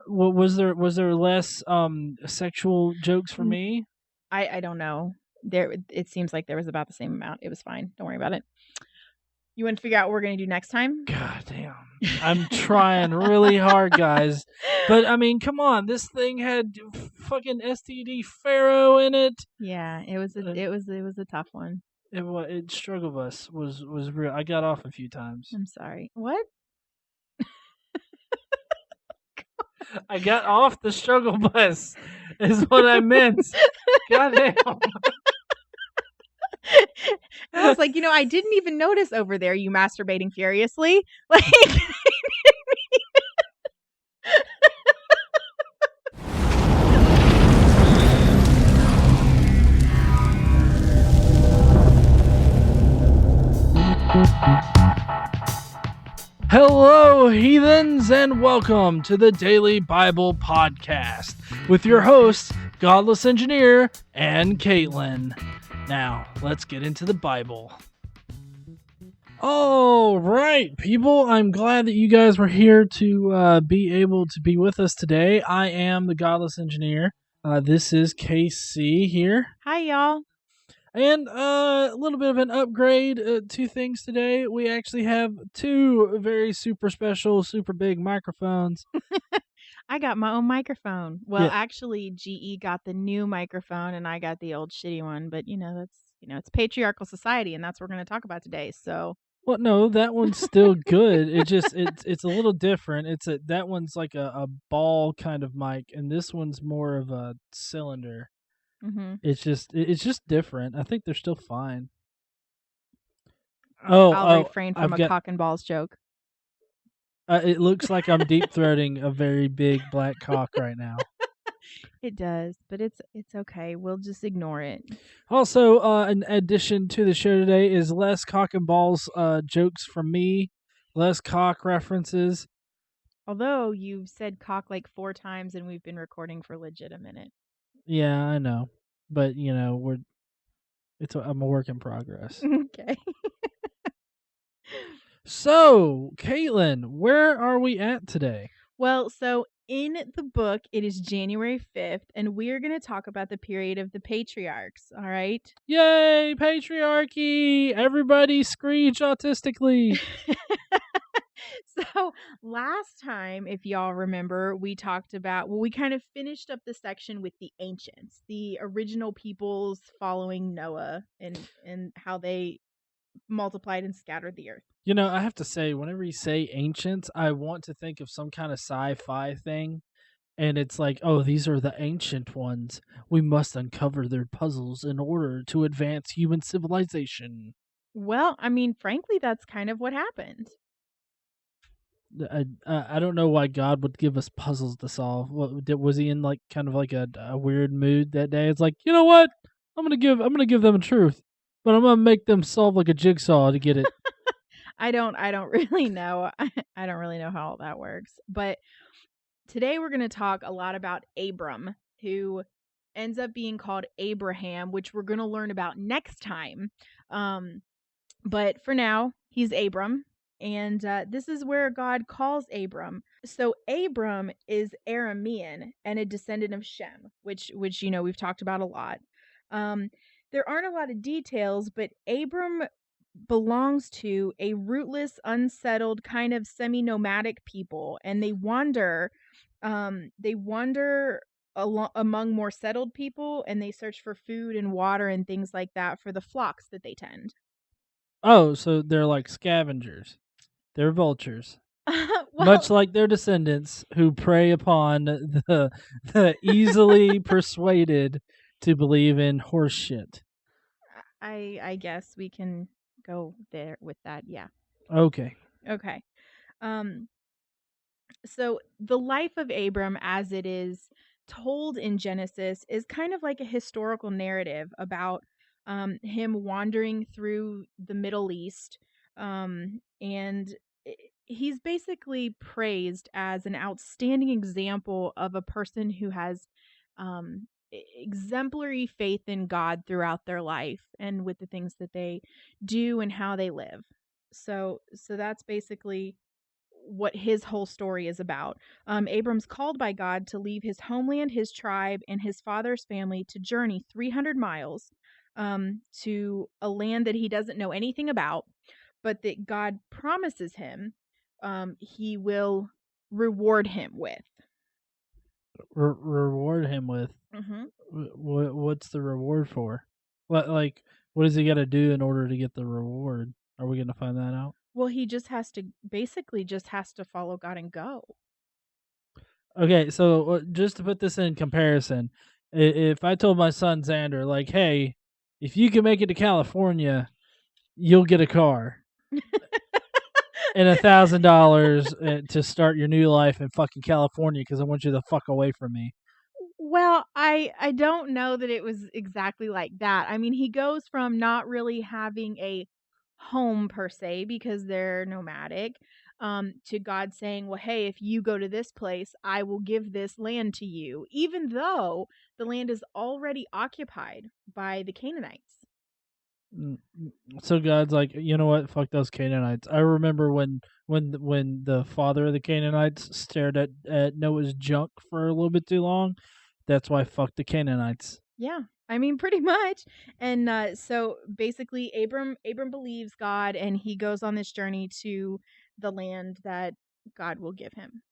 Was there less sexual jokes for N me? I don't know. It seems like there was about the same amount. It was fine. Don't worry about it. You wanna figure out what we're gonna do next time? God damn. I'm trying really hard, guys. But I mean, come on. This thing had fucking STD Pharaoh in it. Yeah, it was a Uh, it was a tough one. Struggle bus was real. I got off a few times. I'm sorry. What? I got off the struggle bus is what I meant. Goddamn. And I was like, I didn't even notice over there you masturbating furiously. Like Hello, heathens, and welcome to the Daily Bible Podcast with your hosts, Godless Engineer and Caitlin. Now, let's get into the Bible. All right, people, I'm glad that you guys were here to be able to be with us today. I am the Godless Engineer. This is KC here. Hi, y'all. And a little bit of an upgrade to things today. We actually have two very super special, super big microphones. I got my own microphone. Well, Yeah. actually, GE got the new microphone and I got the old shitty one, but it's patriarchal society and that's what we're going to talk about today. So, Well, no, that one's still good. It's a little different. That one's like a ball kind of mic, and this one's more of a cylinder. mhm. It's just different. I think they're still fine. I'll Oh, refrain from I've a got. cock and balls joke. It looks like I'm deep throating a very big black cock right now. It does, but it's okay. We'll just ignore it. Also, an addition to the show today is less cock and balls jokes from me, less cock references. Although you've said cock like 4 times and we've been recording for legit a minute. Yeah, I know, but I'm a work in progress. Okay. So, Caitlin, where are we at today? Well, so in the book, it is January 5th, and we're going to talk about the period of the patriarchs. All right. Yay, patriarchy! Everybody screech autistically. So last time, if y'all remember, we talked about, we kind of finished up the section with the ancients, the original peoples following Noah and how they multiplied and scattered the earth. I have to say, whenever you say ancients, I want to think of some kind of sci-fi thing. And it's like, oh, these are the ancient ones. We must uncover their puzzles in order to advance human civilization. Well, I mean, frankly, that's kind of what happened. I don't know why God would give us puzzles to solve. Was he in like kind of like a weird mood that day? It's like, you know what? I'm gonna give them a truth, but I'm gonna make them solve like a jigsaw to get it. I don't really know. I don't really know how all that works. But today we're going to talk a lot about Abram, who ends up being called Abraham, which we're going to learn about next time. But for now, he's Abram. And this is where God calls Abram. So Abram is Aramean and a descendant of Shem, which we've talked about a lot. There aren't a lot of details, but Abram belongs to a rootless, unsettled, kind of semi-nomadic people, and they wander among more settled people, and they search for food and water and things like that for the flocks that they tend. Oh, so they're like scavengers. They're vultures. Well, Much like their descendants who prey upon the easily persuaded to believe in horse shit. I guess we can go there with that. Yeah. Okay. Okay. Um so the life of Abram as it is told in Genesis is kind of like a historical narrative about him wandering through the Middle East. And he's basically praised as an outstanding example of a person who has exemplary faith in God throughout their life and with the things that they do and how they live. So that's basically what his whole story is about. Abram's called by God to leave his homeland, his tribe, and his father's family to journey 300 miles to a land that he doesn't know anything about, but that God promises him he will reward him with. Reward him with Mm-hmm. what's the reward for? What does he got to do in order to get the reward? Are we going to find that out? Well, he just has to basically just has to follow God and go. Okay, so just to put this in comparison, if I told my son Xander, like, hey, if you can make it to California, you'll get a car and $1,000 to start your new life in fucking California because I want you to fuck away from me. Well, I don't know that it was exactly like that. I mean, he goes from not really having a home per se because they're nomadic, to God saying, "Well, hey, if you go to this place, I will give this land to you," even though the land is already occupied by the Canaanites. Mm, So God's like, you know what? Fuck those Canaanites. I remember when the father of the Canaanites stared at Noah's junk for a little bit too long. That's why fuck the Canaanites. Yeah, I mean, pretty much. And so basically, Abram believes God, and he goes on this journey to the land that God will give him.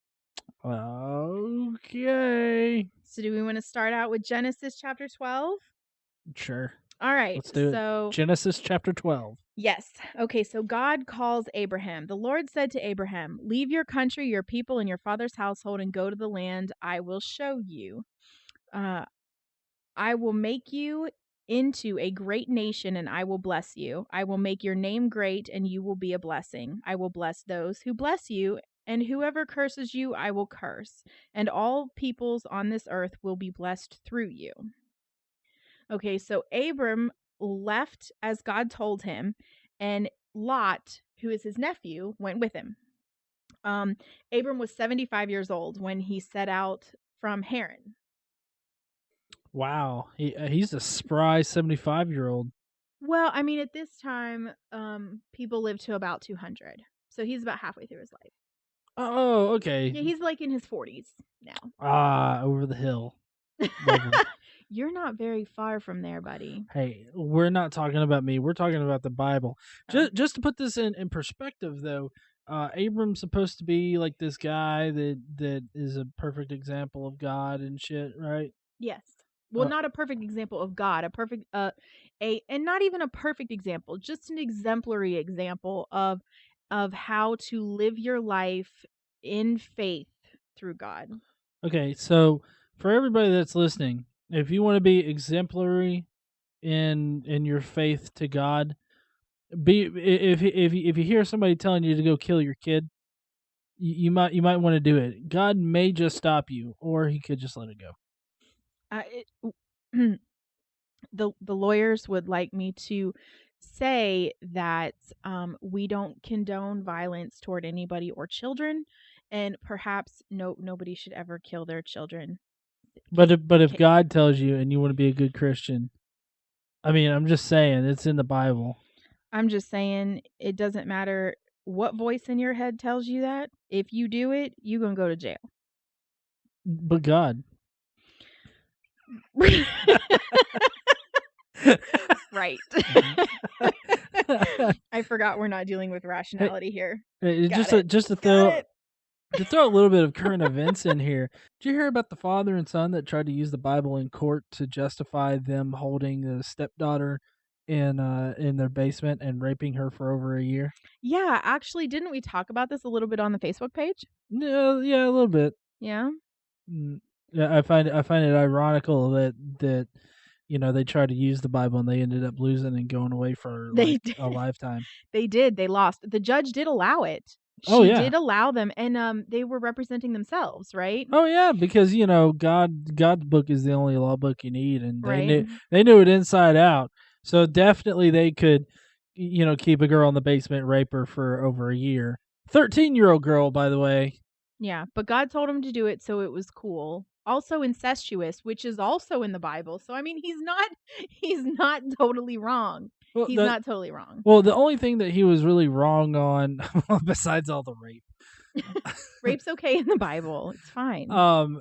Okay. So do we want to start out with Genesis chapter 12? Sure. All right. Let's do it. So, Genesis chapter 12. yes. Okay, so God calls Abraham. The Lord said to Abraham, "Leave your country, your people, and your father's household and go to the land I will show you. Uh I will make you into a great nation and I will bless you. I will make your name great and you will be a blessing. I will bless those who bless you, and whoever curses you, I will curse. And all peoples on this earth will be blessed through you." Okay, so Abram left as God told him, and Lot, who is his nephew, went with him. Abram was 75 years old when he set out from Haran. Wow. He's a spry 75-year-old. Well, I mean, at this time, people live to about 200. So he's about halfway through his life. Oh, okay. Yeah, he's like in his 40s now. Over the hill. Lovely. You're not very far from there, buddy. Hey, we're not talking about me. We're talking about the Bible. Oh. Just to put this in perspective, though, Abram's supposed to be like this guy that is a perfect example of God and shit, right? Yes. Well, Uh, not a perfect example of God, a perfect and not even a perfect example, just an exemplary example of how to live your life in faith through God. okay, so for everybody that's listening, if you want to be exemplary in your faith to God, if you hear somebody telling you to go kill your kid, you might want to do it. God may just stop you, or He could just let it go. The lawyers would like me to say that we don't condone violence toward anybody or children, and perhaps nobody should ever kill their children. But if God tells you and you want to be a good Christian, I mean, I'm just saying it's in the Bible. I'm just saying it doesn't matter what voice in your head tells you that. If you do it, you're gonna go to jail. But God, Right. I forgot we're not dealing with rationality here. just Got it. to throw a little bit of current events in here. Did you hear about the father and son that tried to use the Bible in court to justify them holding the stepdaughter in their basement and raping her for over a year? Yeah, actually, didn't we talk about this a little bit on the Facebook page? Yeah, a little bit. Yeah. Yeah, I find it ironical that they tried to use the Bible and they ended up losing and going away for They like did. a lifetime. They did. They lost. The judge did allow it. Oh She yeah. did allow them, and they were representing themselves, right? Oh yeah, because God's book is the only law book you need, and Right. they knew it inside out. So definitely they could, keep a girl in the basement, rape her for over a year. 13-year-old girl, by the way. Yeah, but God told him to do it, so it was cool. Also incestuous, which is also in the Bible. So I mean, he's not totally wrong. Well, He's not totally wrong. the only thing that he was really wrong on, besides all the rape, Rape's okay in the Bible. It's fine.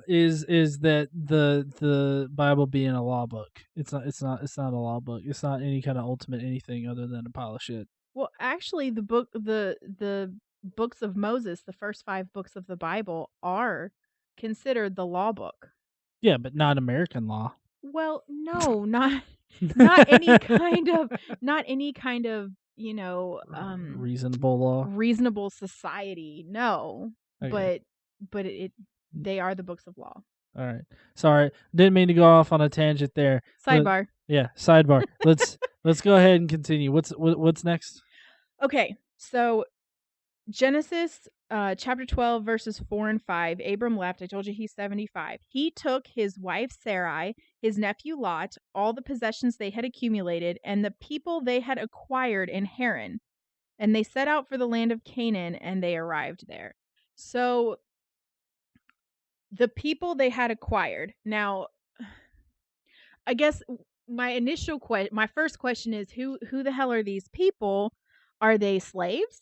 Is that the Bible being a law book? It's not a law book. It's not any kind of ultimate anything other than a pile of shit. Well, actually, the books of Moses, the first 5 books of the Bible, are considered the law book. Yeah, but not American law. Well, no, not any kind of not any kind of, Reasonable law. reasonable society. No. Okay. But they are the books of law. All right. Sorry, didn't mean to go off on a tangent there. Sidebar. Yeah, sidebar. Let's go ahead and continue. What's next? Okay. So Genesis chapter 12 verses 4 and 5. Abram left. I told you he's 75. He took his wife Sarai, his nephew Lot, all the possessions they had accumulated, and the people they had acquired in Haran. And they set out for the land of Canaan, and they arrived there. So the people they had acquired. Now, I guess my first question is who the hell are these people? Are they slaves?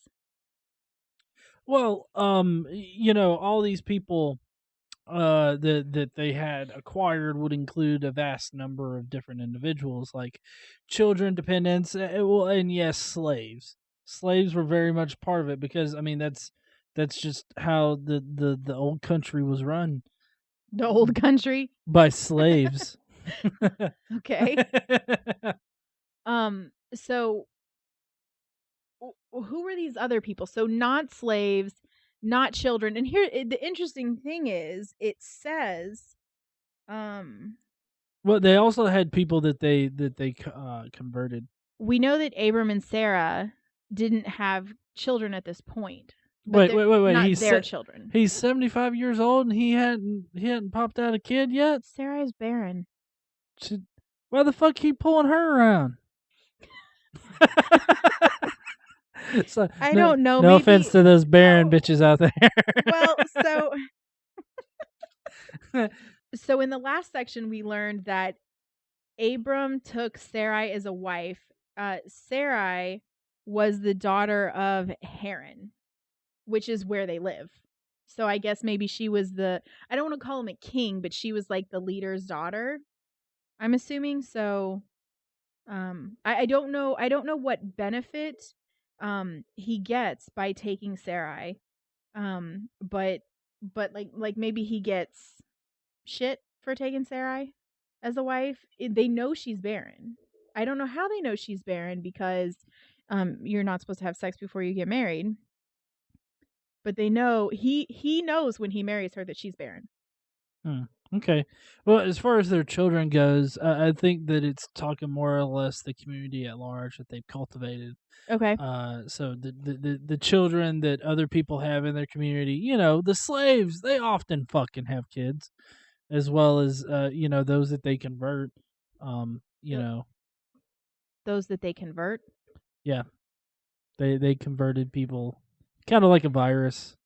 Well, all these people that they had acquired would include a vast number of different individuals, like children, dependents, well, and yes, slaves. Slaves were very much part of it because I mean that's just how the old country was run The old country? by slaves. Okay. So who were these other people? So not slaves, not children. And here the interesting thing is it says Well, they also had people that they converted. we know that Abram and Sarah didn't have children at this point. Wait, wait, wait, wait. Not their children. He's 75 years old and he hadn't popped out a kid yet. Sarah is barren. Why the fuck keep pulling her around? So, I don't know. No offense to those barren bitches out there. Well, so in the last section we learned that Abram took Sarai as a wife. Sarai was the daughter of Haran, which is where they live. So I guess maybe she was I don't want to call him a king, but she was like the leader's daughter, I'm assuming. So I don't know what benefit he gets by taking Sarai. But like maybe he gets shit for taking Sarai as a wife. They know she's barren. I don't know how they know she's barren because you're not supposed to have sex before you get married. But they know he knows when he marries her that she's barren. Okay. Well, as far as their children goes, I think that it's talking more or less the community at large that they've cultivated. Okay. So the children that other people have in their community, the slaves, they often fucking have kids, as well as those that they convert. Those that they convert. Yeah, they converted people, kind of like a virus.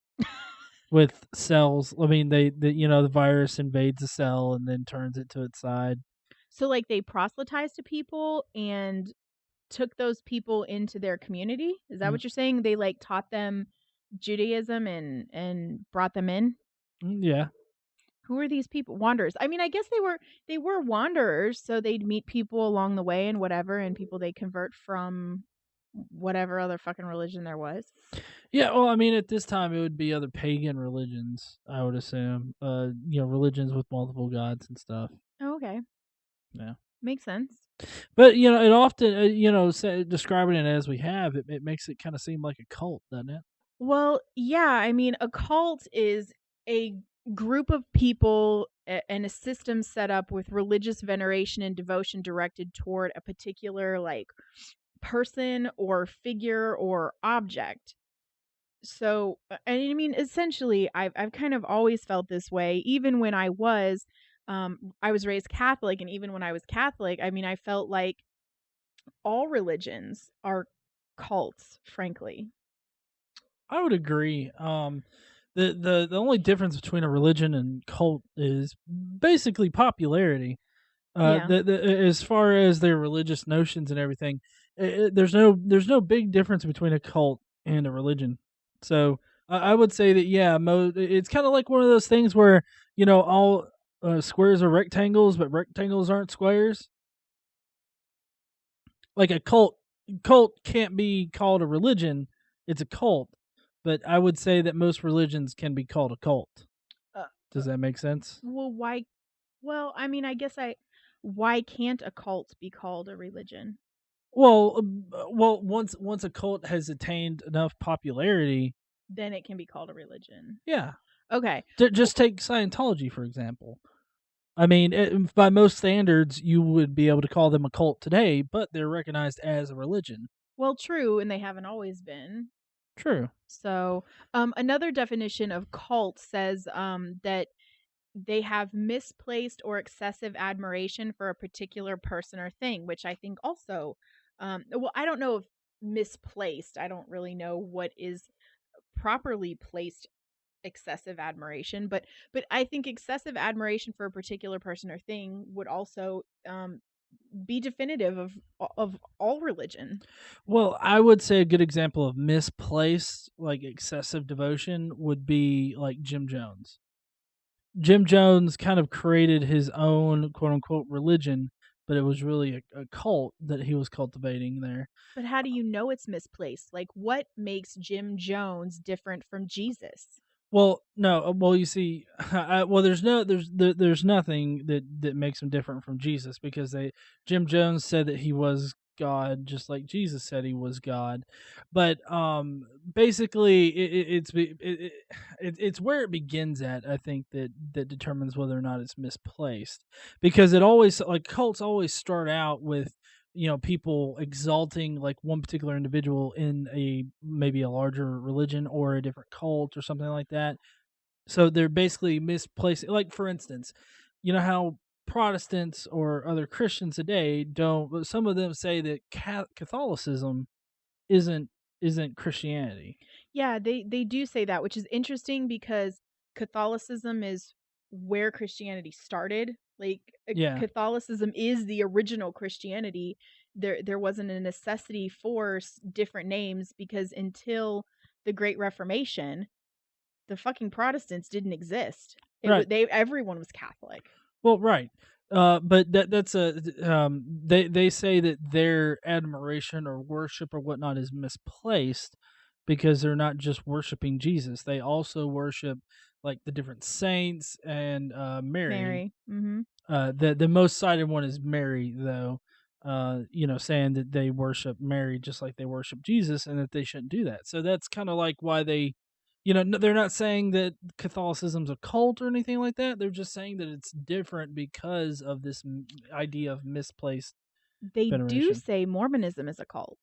With cells, I mean, the virus invades a cell and then turns it to its side. So, like, they proselytized to people and took those people into their community? Is that what you're saying? They, like, taught them Judaism and brought them in? Yeah. Who are these people? Wanderers. I mean, I guess they were wanderers, so they'd meet people along the way and whatever, and people they convert from whatever other fucking religion there was. Yeah, well, I mean, at this time it would be other pagan religions, I would assume. Religions with multiple gods and stuff. Oh, okay. Yeah. Makes sense. But, it often, describing it as we have, it makes it kind of seem like a cult, doesn't it? Well, yeah, I mean, a cult is a group of people and a system set up with religious veneration and devotion directed toward a particular, like, person or figure or object. So, I mean, essentially, I've kind of always felt this way, even when I was raised Catholic, and even when I was Catholic, I mean, I felt like all religions are cults, frankly. I would agree. The only difference between a religion and cult is basically popularity. Yeah. As far as their religious notions and everything, there's no big difference between a cult and a religion. So I would say that yeah, it's kind of like one of those things where all squares are rectangles, but rectangles aren't squares. Like a cult can't be called a religion; it's a cult. But I would say that most religions can be called a cult. Uh, uh, Does that make sense? well, why? Well, I mean, I guess I. Why can't a cult be called a religion? Well, once a cult has attained enough popularity, Then it can be called a religion. yeah. Okay. Well, Just take Scientology for example. I mean, by most standards, you would be able to call them a cult today, but they're recognized as a religion. true, and they haven't always been. True. So, another definition of cult says that they have misplaced or excessive admiration for a particular person or thing, which I think also, well, I don't know if misplaced, I don't really know what is properly placed excessive admiration, but I think excessive admiration for a particular person or thing would also be definitive of all religion. Well, I would say a good example of misplaced, like excessive devotion, would be like Jim Jones. Jim Jones kind of created his own quote unquote religion, but it was really a cult that he was cultivating there. But how do you know it's misplaced? Like, what makes Jim Jones different from Jesus? Well, no, well, you see, well, there's nothing that makes him different from Jesus because Jim Jones said that he was God, just like Jesus said he was God, but basically, it's where it begins at. I think that determines whether or not it's misplaced because it always like cults always start out with people exalting like one particular individual in a maybe a larger religion or a different cult or something like that, so they're basically misplacing, like for instance, you know how Protestants or other Christians today don't, but some of them say that Catholicism isn't isn't Christianity. Yeah, they do say that, which is interesting because Catholicism is where Christianity started. Like Yeah, Catholicism is the original Christianity. There wasn't a necessity for different names because until the Great Reformation, the fucking Protestants didn't exist. It was right. they everyone was Catholic. Well, right. But that's they say that their admiration or worship or whatnot is misplaced because they're not just worshiping Jesus. They also worship like the different saints and Mary. Mary. Mhm. The most cited one is Mary, though. Saying that they worship Mary just like they worship Jesus, and that they shouldn't do that. So that's kind of like why they, they're not saying that Catholicism's a cult or anything like that. They're just saying that it's different because of this idea of misplaced They do veneration. say Mormonism is a cult.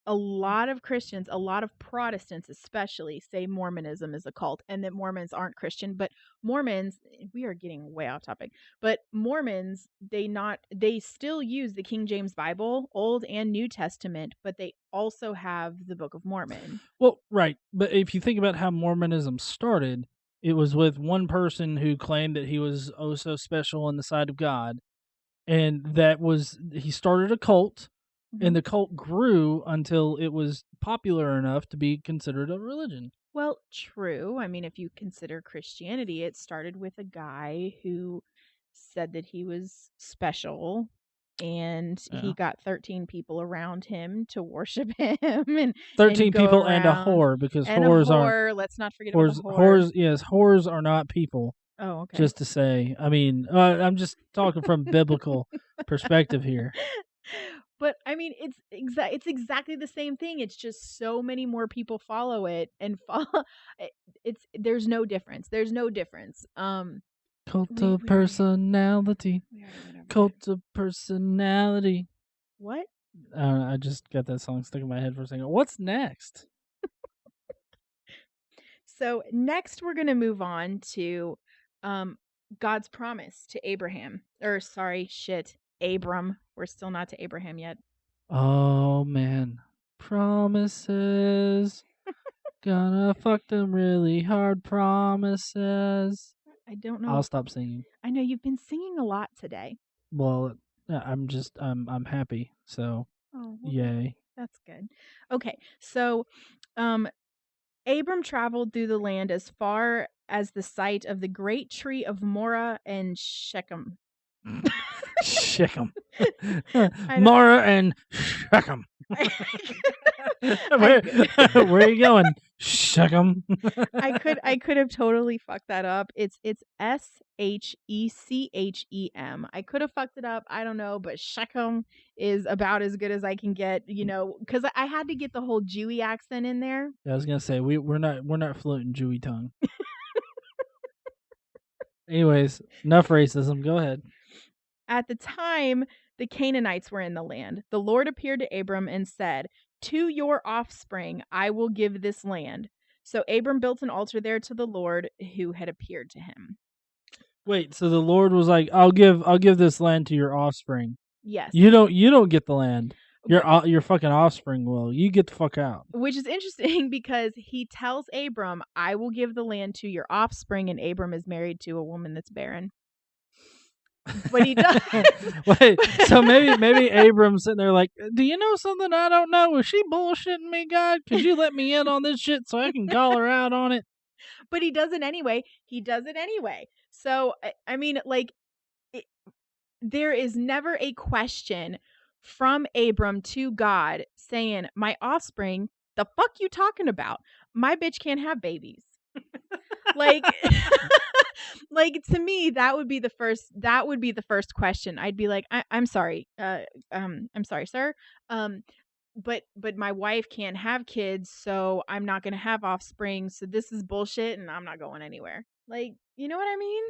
A lot of Christians, a lot of Protestants especially, say Mormonism is a cult and that Mormons aren't Christian. But Mormons, we are getting way off topic, but Mormons, they still use the King James Bible, Old and New Testament, but they also have the Book of Mormon. Well, right, but if you think about how Mormonism started, it was with one person who claimed that he was oh so special in the sight of God, and that was he started a cult, Mhm. and the cult grew until it was popular enough to be considered a religion. Well, true. I mean, if you consider Christianity, it started with a guy who said that he was special and he Yeah. got 13 people around him to worship him and 13 go people and a around whore because and a whores aren't whore. Let's not forget about the whore. whores, yes, whores are not people, Oh, okay. just to say. I mean, I'm just talking from biblical perspective here. But I mean, it's exactly the same thing. It's just so many more people follow it and follow it's there's no difference. There's no difference. Cult We of we already personality. we already went over that. Cult of personality. What? I just got that song stuck in my head for a second. What's next? So next we're going to move on to um God's promise to Abraham. Or sorry, shit, Abram. We're still not to Abraham yet. Oh man. Promises. Gonna fuck them really hard promises. I don't I'll know. stop singing. I know you've been singing a lot today. Well, I'm happy. So, Oh, well yay. that's good. Okay. So um Abram traveled through the land as far as the site of the great tree of Morah and Shechem. Shechem. I don't. Mara and Shechem. I where, could. where are you going? Shechem. I could have totally fucked that up. It's Shechem. I could have fucked it up. I don't know, but Shechem is about as good as I can get. Because I had to get the whole Jewy accent in there. Yeah, I was gonna say we're not fluent in Jewy tongue. Anyways, enough racism. Go ahead. At the time, the Canaanites were in the land. The Lord appeared to Abram and said, "To your offspring I will give this land." So Abram built an altar there to the Lord who had appeared to him. Wait, so the Lord was like, I'll give this land to your offspring. Yes. You don't get the land. But, Your fucking offspring will. You get the fuck out. which is interesting because he tells Abram, "I will give the land to your offspring," and Abram is married to a woman that's barren. But he does. Wait, so maybe Abram's sitting there like, do you know something I don't know? Is she bullshitting me, God? Could you let me in on this shit so I can call her out on it? But he does it anyway. He does it anyway. So I mean, like, it, there is never a question from Abram to God saying, "My offspring, the fuck you talking about? My bitch can't have babies." Like like to me that would be the first question. I'd be like, I'm sorry. I'm sorry, sir. But my wife can't have kids, so I'm not going to have offspring. So this is bullshit and I'm not going anywhere. Like, you know what I mean?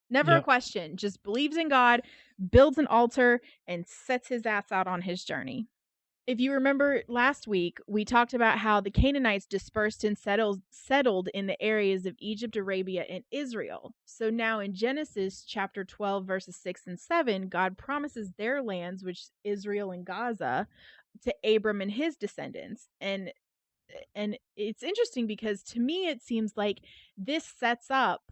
Never a Yep. question. Just believes in God, builds an altar, and sets his ass out on his journey. If you remember last week, we talked about how the Canaanites dispersed and settled in the areas of Egypt, Arabia, and Israel. So now in Genesis chapter 12, verses 6 and 7, God promises their lands, which is Israel and Gaza, to Abram and his descendants. And it's interesting because to me it seems like this sets up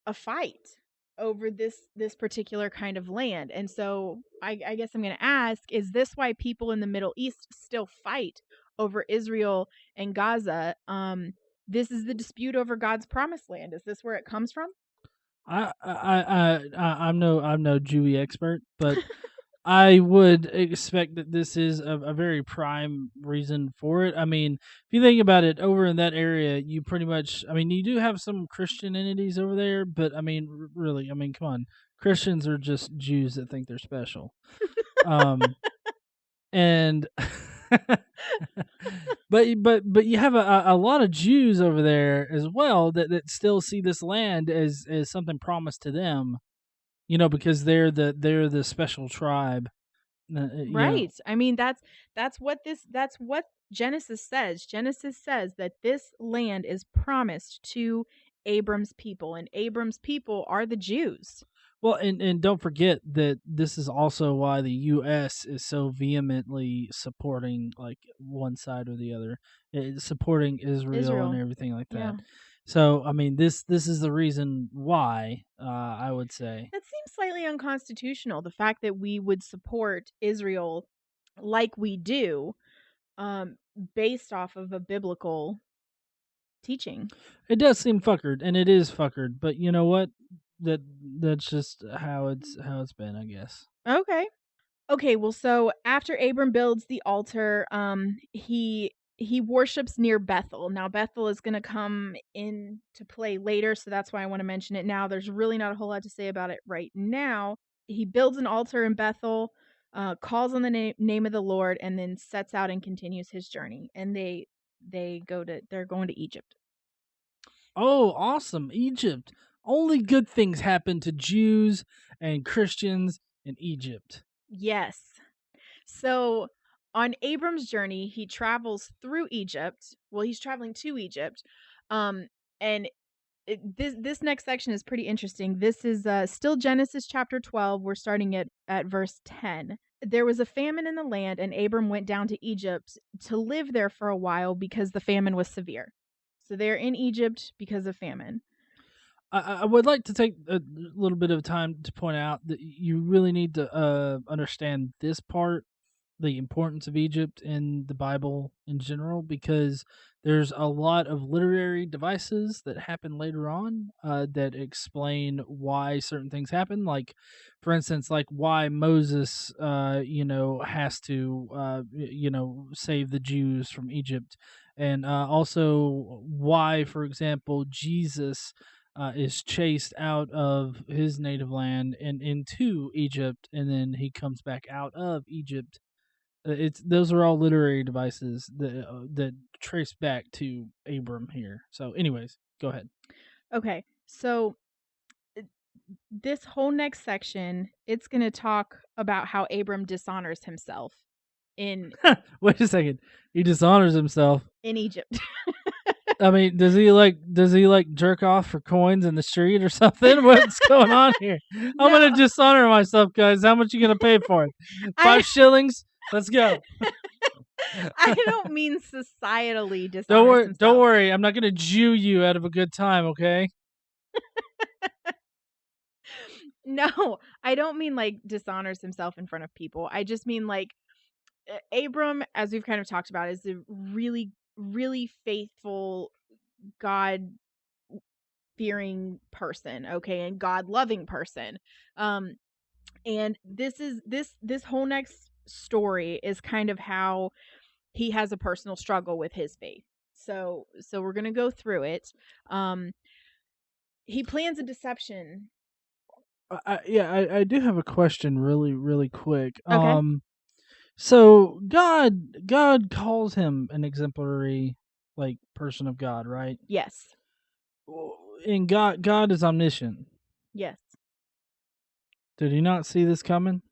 a fight over this particular kind of land. And so I guess I'm going to ask, is this why people in the Middle East still fight over Israel and Gaza? This is the dispute over God's promised land. Is this where it comes from? I'm no Jewy expert, but I would expect that this is a very prime reason for it. I mean, if you think about it, over in that area, you pretty much, I mean, you do have some Christian entities over there, but I mean, really, I mean, come on, Christians are just Jews that think they're special. And but you have a lot of Jews over there as well that still see this land as something promised to them, because they're the special tribe. Right. I mean, that's what Genesis says. Genesis says that this land is promised to Abram's people, and Abram's people are the Jews. Well, and don't forget that this is also why the U.S. is so vehemently supporting like one side or the other, supporting Israel and Israel. everything like Yeah. that. So I mean, this is the reason why I would say. That seems slightly unconstitutional. The fact that we would support Israel like we do, um, based off of a biblical teaching. It does seem fuckered, and it is fuckered. But you know what? That that's just how it's been, I guess. Okay. Okay, well, so after Abram builds the altar, he worships near Bethel. Now Bethel is going to come into play later, so that's why I want to mention it now. There's really not a whole lot to say about it right now. He builds an altar in Bethel, calls on the name of the Lord, and then sets out and continues his journey. And they're going to Egypt. Oh, awesome! Egypt. Only good things happen to Jews and Christians in Egypt. Yes. So on Abram's journey, he travels through Egypt. Well, he's traveling to Egypt. And this next section is pretty interesting. This is still Genesis chapter 12. We're starting at verse 10. There was a famine in the land, and Abram went down to Egypt to live there for a while because the famine was severe. So they're in Egypt because of famine. I would like to take a little bit of time to point out that you really need to understand this part. the importance of Egypt in the Bible in general, because there's a lot of literary devices that happen later on that explain why certain things happen. Like, for instance, like why Moses, has to, save the Jews from Egypt, and also why, for example, Jesus is chased out of his native land and into Egypt, and then he comes back out of Egypt. It's those are all literary devices that trace back to Abram here. So, anyways, go ahead. Okay, so this whole next section, it's going to talk about how Abram dishonors himself in Wait a second. He dishonors himself. in Egypt. I mean, does he like jerk off for coins in the street or something? What's going on here? I'm gonna No, dishonor myself, guys. How much you gonna pay for it? I 5 shillings. Let's go. I don't mean societally Don't dishonors worry. himself. Don't worry. I'm not gonna Jew you out of a good time. Okay. No, I don't mean like dishonors himself in front of people. I just mean like Abram, as we've kind of talked about, is a really, really faithful, God fearing person, okay, and God loving person. And this whole next story is kind of how he has a personal struggle with his faith. So we're gonna go through it. He plans a deception. I do have a question, really, really quick. Okay. So God calls him an exemplary, like, person of God, right? Yes. And God is omniscient. Yes. Did he not see this coming?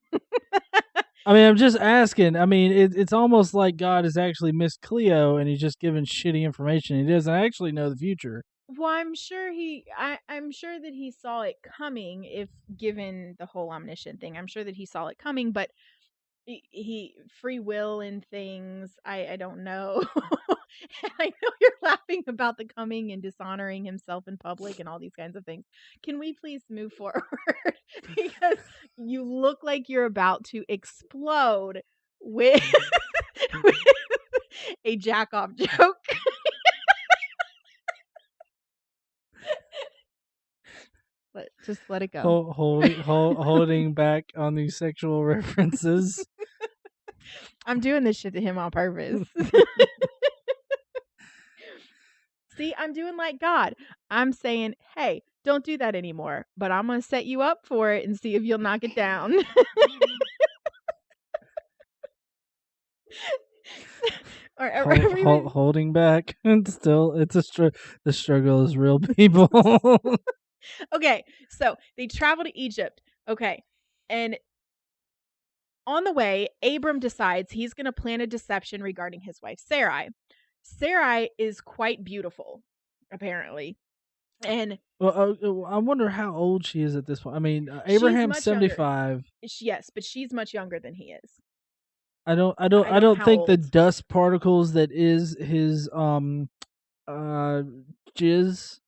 I mean, I'm just asking. I mean, it's almost like God is actually Miss Cleo, and he's just giving shitty information. He doesn't actually know the future. Well, I'm sure that he saw it coming, if given the whole omniscient thing. I'm sure that he saw it coming, but he free will and things, I don't know. I know you're laughing about the coming and dishonoring himself in public and all these kinds of things. Can we please move forward? Because you look like you're about to explode with, with a jack off joke. Just let it go. Holding back on these sexual references. I'm doing this shit to him on purpose. See, I'm doing like God. I'm saying, hey, don't do that anymore. But I'm going to set you up for it and see if you'll knock it down. Holding back. And still, the struggle is real, people. Okay, so they travel to Egypt. Okay, and on the way, Abram decides he's going to plan a deception regarding his wife, Sarai. Sarai is quite beautiful, apparently. And well, I wonder how old she is at this point. I mean, she's Abraham's much younger. 75. Yes, but she's much younger than he is. I don't I don't know think how the old. dust particles that is his jizz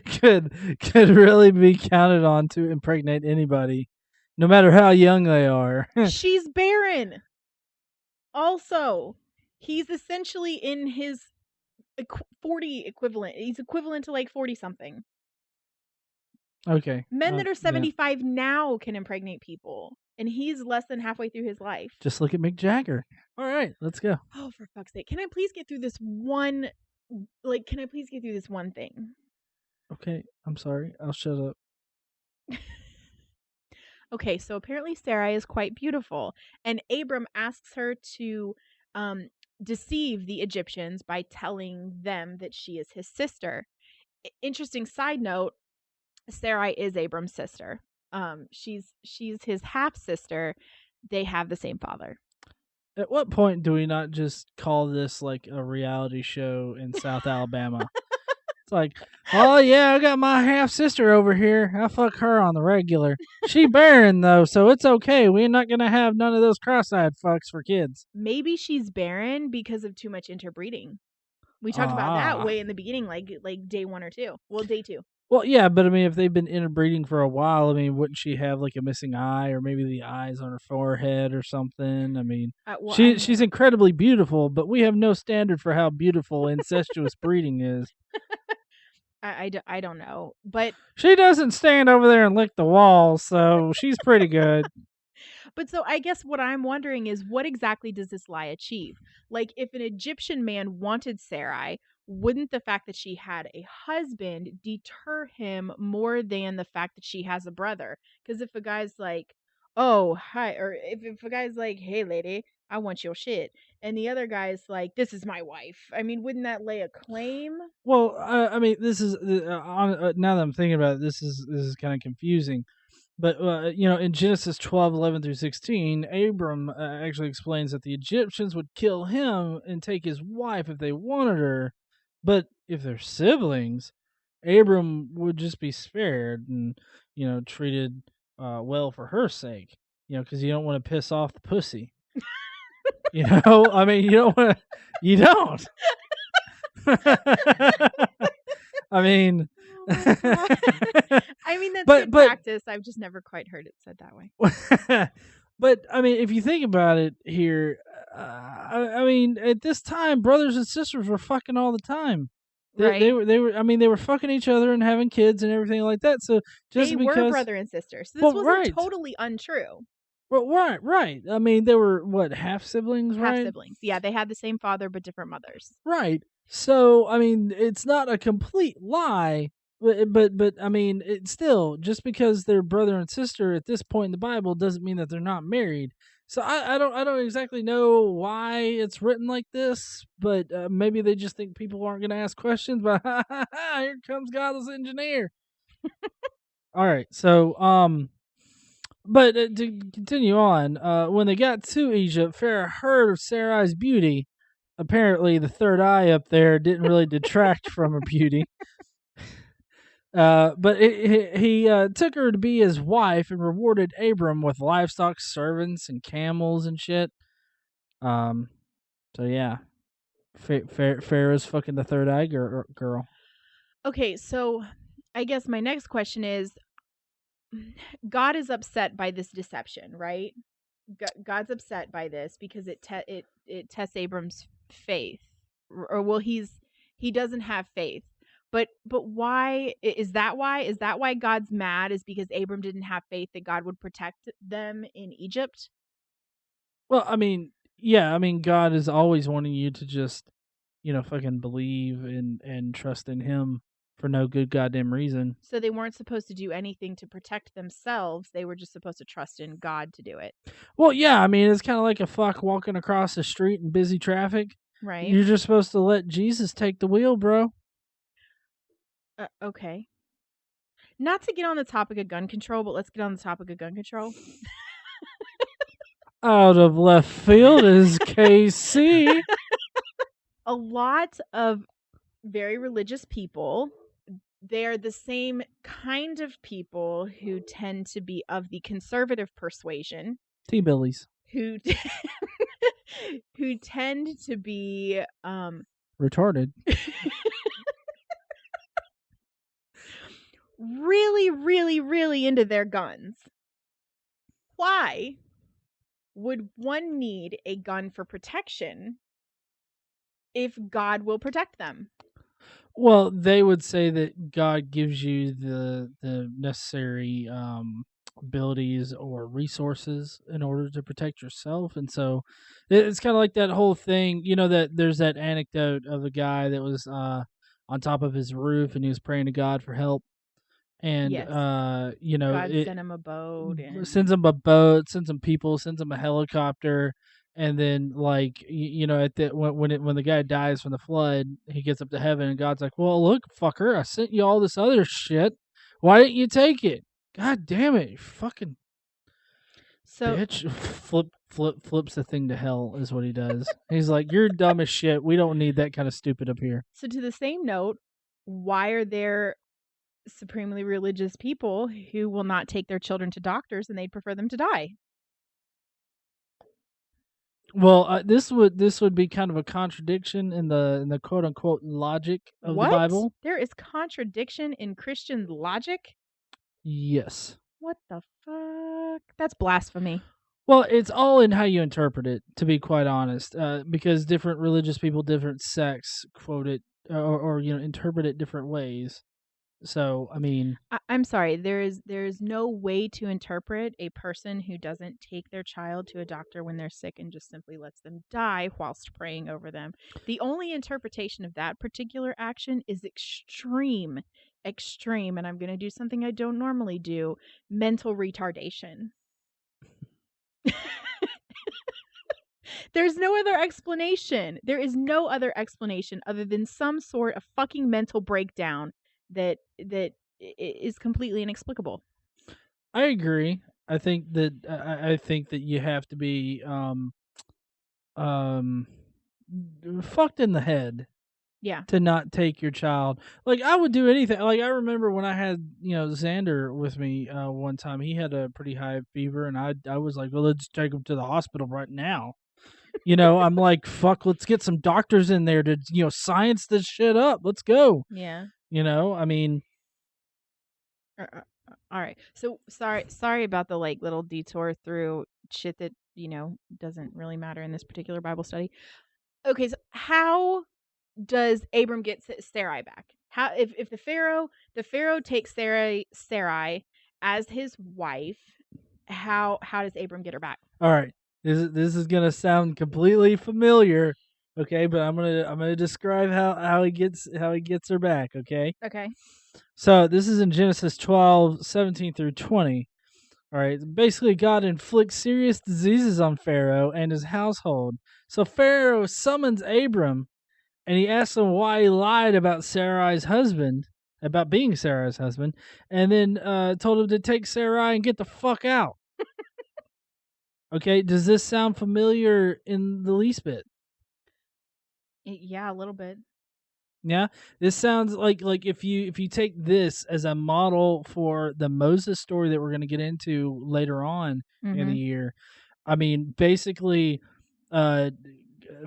could really be counted on to impregnate anybody, no matter how young they are. She's barren. Also, he's essentially in his 40 equivalent. He's equivalent to like 40 something. Okay. Men that are 75 now can impregnate people, and he's less than halfway through his life. Just look at Mick Jagger. All right, let's go. Oh, for fuck's sake. Can I please get through this one thing? Okay, I'm sorry. I'll shut up. Okay, so apparently Sarai is quite beautiful, and Abram asks her to deceive the Egyptians by telling them that she is his sister. Interesting side note, Sarai is Abram's sister. She's his half sister. They have the same father. At what point do we not just call this like a reality show in South Alabama? It's like, oh yeah, I got my half sister over here. I fuck her on the regular. She barren though, so it's okay. We're not gonna have none of those cross-eyed fucks for kids. Maybe she's barren because of too much interbreeding. We talked about that way in the beginning, like day 1 or 2. Well, day 2. Well, yeah, but I mean, if they've been interbreeding for a while, I mean, wouldn't she have like a missing eye, or maybe the eyes on her forehead or something? I mean, Well, I she's know. incredibly beautiful, but we have no standard for how beautiful incestuous breeding is. I don't know, but She doesn't stand over there and lick the walls, so she's pretty good. so I guess what I'm wondering is what exactly does this lie achieve? Like, if an Egyptian man wanted Sarai, wouldn't the fact that she had a husband deter him more than the fact that she has a brother? Because if a guy's like, "Oh, hi," or if a guy's like, "Hey, lady, I want your shit," and the other guy's like, "This is my wife," I mean, wouldn't that lay a claim? Well, I mean, this is now that I'm thinking about it, this is kind of confusing. But in Genesis 12:11 through 16, Abram actually explains that the Egyptians would kill him and take his wife if they wanted her, but if they're siblings, Abram would just be spared and treated well for her sake. Because you don't want to piss off the pussy. I mean, you don't want to. You don't. I mean, Oh my god. I mean, that's but good practice. I've just never quite heard it said that way. but I mean, if you think about it here, I mean, at this time, brothers and sisters were fucking all the time. They Right? were I mean, they were fucking each other and having kids and everything like that. So They just were because, brother and sister. So this well, wasn't right, totally untrue. well, right. I mean, they were what, half siblings, Half right? siblings. Yeah, they had the same father but different mothers. Right. So, I mean, it's not a complete lie, but I mean, it's still just because they're brother and sister at this point in the Bible doesn't mean that they're not married. So I don't exactly know why it's written like this, but maybe they just think people aren't going to ask questions. But here comes Godless engineer. All right, so but to continue on, when they got to Egypt, Pharaoh heard of Sarai's beauty. Apparently, the third eye up there didn't really detract from her beauty. But he took her to be his wife and rewarded Abram with livestock, servants, and camels and shit. Um, so yeah, Pharaoh's fucking the third eye girl. Okay, so I guess my next question is God is upset by this deception, right? God's upset by this because it tests Abram's faith. Or well, he doesn't have faith. But why is that why? Is that why God's mad is because Abram didn't have faith that God would protect them in Egypt? Well, I mean, yeah, I mean, God is always wanting you to just, fucking believe and trust in Him for no good goddamn reason. So they weren't supposed to do anything to protect themselves. They were just supposed to trust in God to do it. Well, yeah, I mean, it's kind of like a fuck walking across the street in busy traffic. Right? You're just supposed to let Jesus take the wheel, bro. Okay. Not to get on the topic of gun control, but let's get on the topic of gun control. Out of left field is KC. A lot of very religious people, they're the same kind of people who tend to be of the conservative persuasion, T-Billies. who who tend to be Retarded. really, really, really into their guns. Why would one need a gun for protection if God will protect them? Well, they would say that God gives you the necessary abilities or resources in order to protect yourself, and so it's kind of like that whole thing. That there's that anecdote of a guy that was on top of his roof and he was praying to God for help, and Yes. God it sent him a boat sends and him a boat, sends him people, sends him a helicopter, and then like at the when the guy dies from the flood, he gets up to heaven, and God's like, "Well, look, fucker, I sent you all this other shit. Why didn't you take it? God damn it, you fucking so bitch!" Flips the thing to hell is what he does. He's like, "You're dumb as shit. We don't need that kind of stupid up here." so to the same note, why are there supremely religious people who will not take their children to doctors and they'd prefer them to die? Well, this would be kind of a contradiction in the quote unquote logic of the What? Bible. There is contradiction in Christian logic? Yes. What the fuck? That's blasphemy. Well, it's all in how you interpret it, to be quite honest, because different religious people, different sects quote it or interpret it different ways. So, I mean, I'm sorry. There is no way to interpret a person who doesn't take their child to a doctor when they're sick and just simply lets them die whilst praying over them. The only interpretation of that particular action is extreme, extreme, and I'm going to do something I don't normally do: mental retardation. There's no other explanation. There is no other explanation other than some sort of fucking mental breakdown that is completely inexplicable. I agree. I think that you have to be um fucked in the head Yeah. to not take your child. Like I would do anything. Like I remember when I had, Xander with me one time. He had a pretty high fever and I was like, "Well, let's take him to the hospital right now." I'm like, "Fuck, let's get some doctors in there to, science this shit up. Let's go." Yeah. I mean, All right. So sorry about the like little detour through shit that, doesn't really matter in this particular Bible study. Okay, so how does Abram get Sarai back? How if the Pharaoh takes Sarai as his wife, how does Abram get her back? all right. This is going to sound completely familiar, okay, but I'm going to describe how he gets her back, okay? Okay. So, this is in Genesis 12:17 through 20. All right. Basically, God inflicts serious diseases on Pharaoh and his household. So Pharaoh summons Abram and he asks him why he lied about being Sarai's husband, and then told him to take Sarai and get the fuck out. Okay. Does this sound familiar in the least bit? Yeah, a little bit. Yeah, this sounds like if you take this as a model for the Moses story that we're going to get into later on in the Mhm. year. I mean, basically, uh,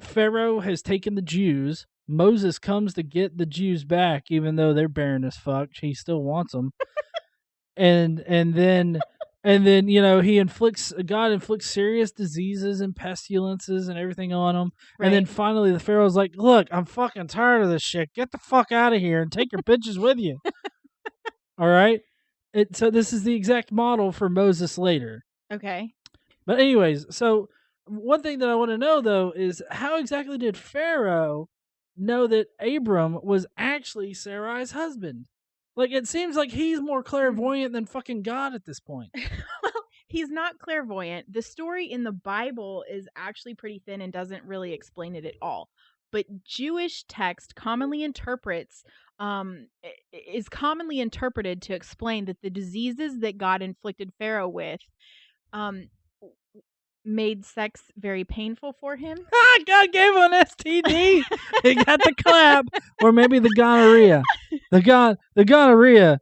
Pharaoh has taken the Jews. Moses comes to get the Jews back, even though they're barren as fuck. He still wants them, and then God inflicts serious diseases and pestilences and everything on them. And then Right. finally, the Pharaoh's like, "Look, I'm fucking tired of this shit. Get the fuck out of here and take your bitches with you." All right. So this is the exact model for Moses later. Okay. But anyways, so one thing that I want to know though is how exactly did Pharaoh know that Abram was actually Sarai's husband? Like it seems like he's more clairvoyant than fucking God at this point. Well, he's not clairvoyant. The story in the Bible is actually pretty thin and doesn't really explain it at all. But Jewish text commonly interprets is commonly interpreted to explain that the diseases that God inflicted Pharaoh with um made sex very painful for him. God gave him an STD. He got the clap, or maybe the gonorrhea. The gonorrhea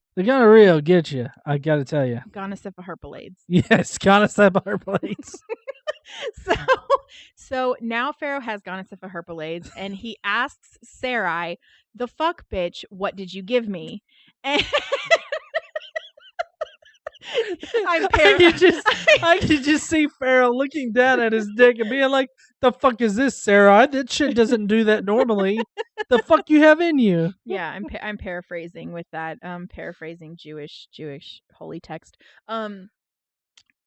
will get you. I got to tell you. Gonosyphoherpes. Yes, gonosyphoherpes. So so now Pharaoh has gonosyphoherpes and he asks Sarai, "The fuck bitch, what did you give me?" And I'm I could just, I could just see Pharaoh looking down at his dick and being like, "The fuck is this, Sarah? That shit doesn't do that normally. The fuck you have in you?" yeah, I'm paraphrasing with that paraphrasing Jewish holy text.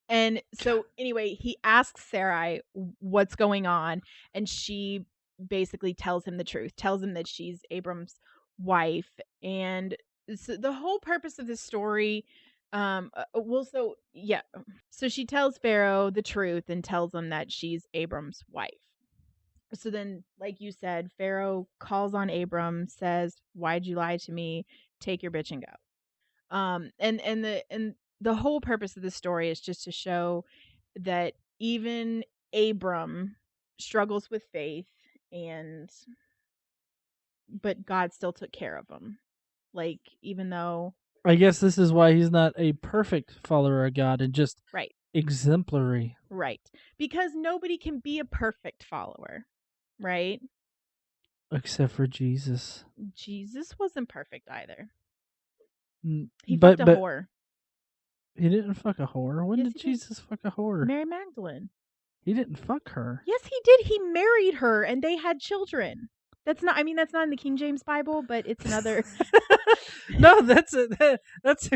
And so anyway, he asks Sarai what's going on, and she basically tells him the truth, tells him that she's Abram's wife. And so the whole purpose of this story, well, so yeah, so she tells Pharaoh the truth and tells him that she's Abram's wife. So then, like you said, Pharaoh calls on Abram, says, "Why'd you lie to me? Take your bitch and go." And the whole purpose of the story is just to show that even Abram struggles with faith, and but God still took care of him. Like, even though I guess this is why he's not a perfect follower of God and just right. Exemplary. Right. Because nobody can be a perfect follower, right? Except for Jesus. Jesus wasn't perfect either. Mm, He fucked a But whore. he didn't fuck a whore. When Yes, did he did. Jesus fuck a whore? Mary Magdalene. He didn't fuck her. Yes, he did. He married her and they had children. That's not in the King James Bible, but it's another. No, that's a that's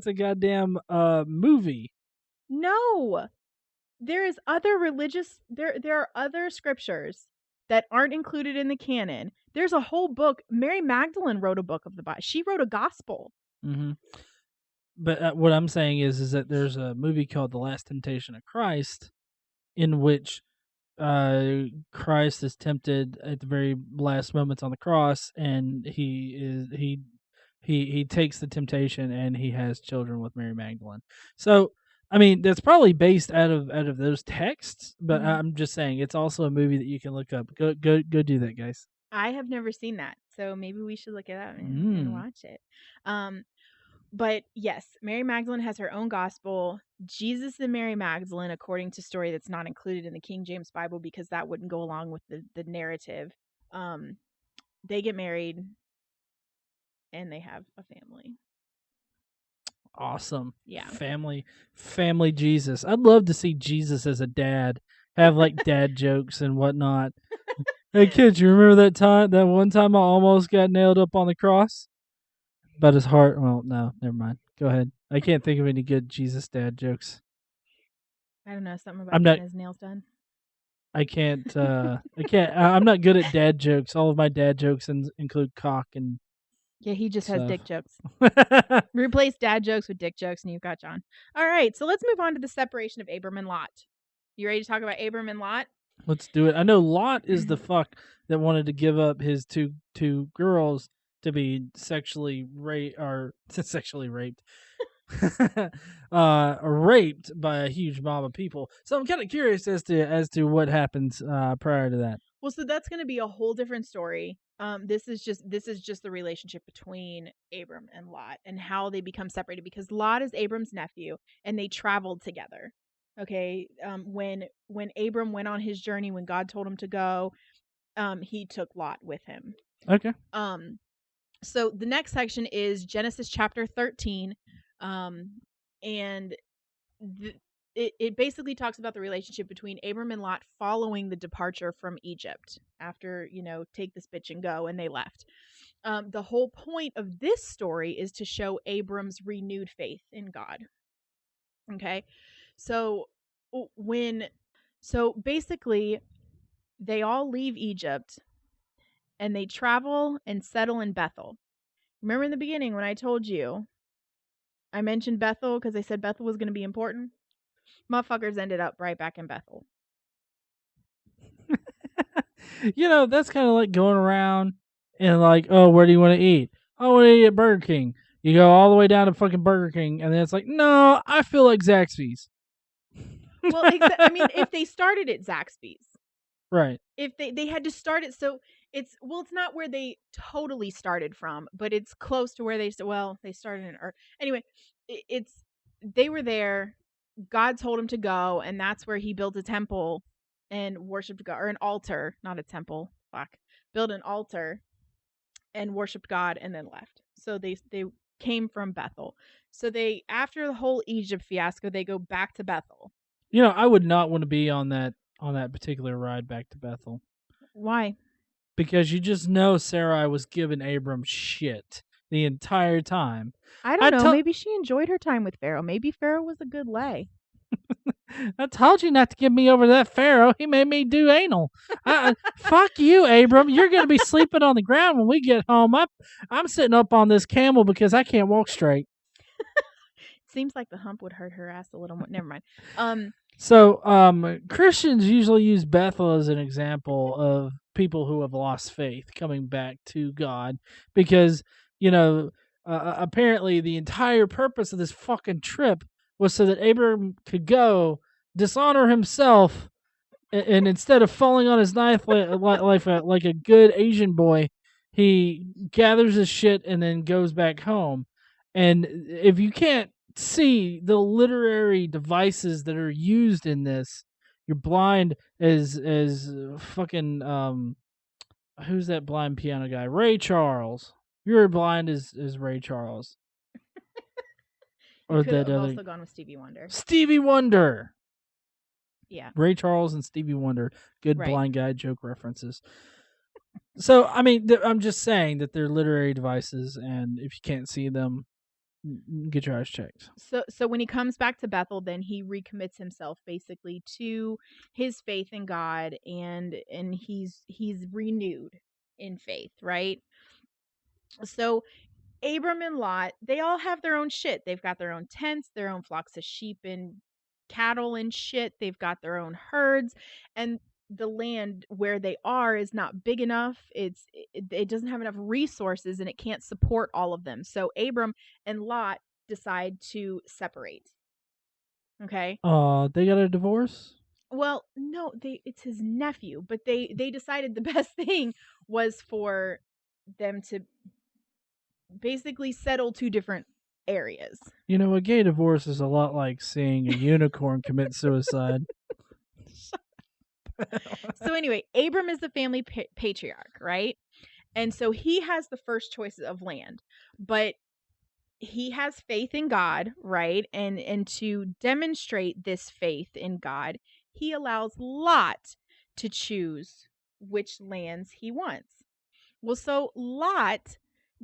a goddamn movie. No. There is other there are other scriptures that aren't included in the canon. There's a whole book. Mary Magdalene wrote a book of the Bible. She wrote a gospel. Mm-hmm. But what I'm saying is that there's a movie called The Last Temptation of Christ, in which Christ is tempted at the very last moments on the cross, and he takes the temptation and he has children with Mary Magdalene. So I mean that's probably based out of those texts, but I'm just saying it's also a movie that you can look up. Go do that, guys. I have never seen that, so maybe we should look it up and watch it. But yes, Mary Magdalene has her own gospel. Jesus and Mary Magdalene, according to story that's not included in the King James Bible because that wouldn't go along with the narrative. They get married and they have a family. Awesome. Yeah. Family Jesus. I'd love to see Jesus as a dad. Have like dad jokes and whatnot. Hey kids, you remember that one time I almost got nailed up on the cross? About his heart. Well, no, never mind. Go ahead. I can't think of any good Jesus dad jokes. I don't know, something about I'm getting not. his nails done. I can't. I can't. I'm not good at dad jokes. All of my dad jokes include cock and. Yeah, he just has stuff. dick jokes. Replace dad jokes with dick jokes, and you've got John. All right, so let's move on to the separation of Abram and Lot. You ready to talk about Abram and Lot? Let's do it. I know Lot is the fuck that wanted to give up his two girls to be sexually raped raped by a huge mob of people. So I'm kind of curious as to what happens prior to that. Well, so that's going to be a whole different story. This is just the relationship between Abram and Lot and how they become separated because Lot is Abram's nephew and they traveled together. Okay, when Abram went on his journey, when God told him to go, he took Lot with him. Okay. So the next section is Genesis chapter 13, and it basically talks about the relationship between Abram and Lot following the departure from Egypt after, take this bitch and go, and they left. The whole point of this story is to show Abram's renewed faith in God. Okay. So basically they all leave Egypt and they travel and settle in Bethel. Remember in the beginning when I told you, I mentioned Bethel because I said Bethel was going to be important? Motherfuckers ended up right back in Bethel. That's kind of like going around and like, oh, where do you want to eat? Oh, I want to eat at Burger King. You go all the way down to fucking Burger King, and then it's like, no, I feel like Zaxby's. Well, I mean, if they started at Zaxby's. Right. If they had to start it, so it's not where they totally started from, but it's close to where they started in Earth. Anyway, they were there. God told him to go, and that's where he built a temple and worshipped God, or an altar, not a temple. Built an altar and worshipped God, and then left. So they came from Bethel. So they, after the whole Egypt fiasco, they go back to Bethel. I would not want to be on that particular ride back to Bethel. Why? Because you just know Sarai was giving Abram shit the entire time. I don't know. Maybe she enjoyed her time with Pharoh. Maybe Pharoh was a good lay. I told you not to give me over to that Pharoh. He made me do anal. Fuck you, Abram. You're going to be sleeping on the ground when we get home. I'm sitting up on this camel because I can't walk straight. Seems like the hump would hurt her ass a little more. Never mind. So Christians usually use Bethel as an example of people who have lost faith coming back to God because, apparently the entire purpose of this fucking trip was so that Abram could go dishonor himself, and instead of falling on his knife like a good Asian boy, he gathers his shit and then goes back home. And if you can't see the literary devices that are used in this, you're blind as fucking who's that blind piano guy? Ray Charles. You're blind as Ray Charles. You Or could that have other also gone with Stevie Wonder. Stevie Wonder. Yeah. Ray Charles and Stevie Wonder. Good Right. blind guy joke references. So, I mean, I'm just saying that they're literary devices, and if you can't see them, get your eyes checked. So when he comes back to Bethel, then he recommits himself basically to his faith in God, and he's renewed in faith, right? So Abram and Lot, they all have their own shit. They've got their own tents, their own flocks of sheep and cattle and shit. They've got their own herds, and the land where they are is not big enough. It doesn't have enough resources, and it can't support all of them. So Abram and Lot decide to separate. Okay. They got a divorce? Well, no, it's his nephew, but they decided the best thing was for them to basically settle two different areas. You know, a gay divorce is a lot like seeing a unicorn commit suicide. So anyway, Abram is the family patriarch, right? And so he has the first choice of land, but he has faith in God, right? And to demonstrate this faith in God, he allows Lot to choose which lands he wants. Well, so Lot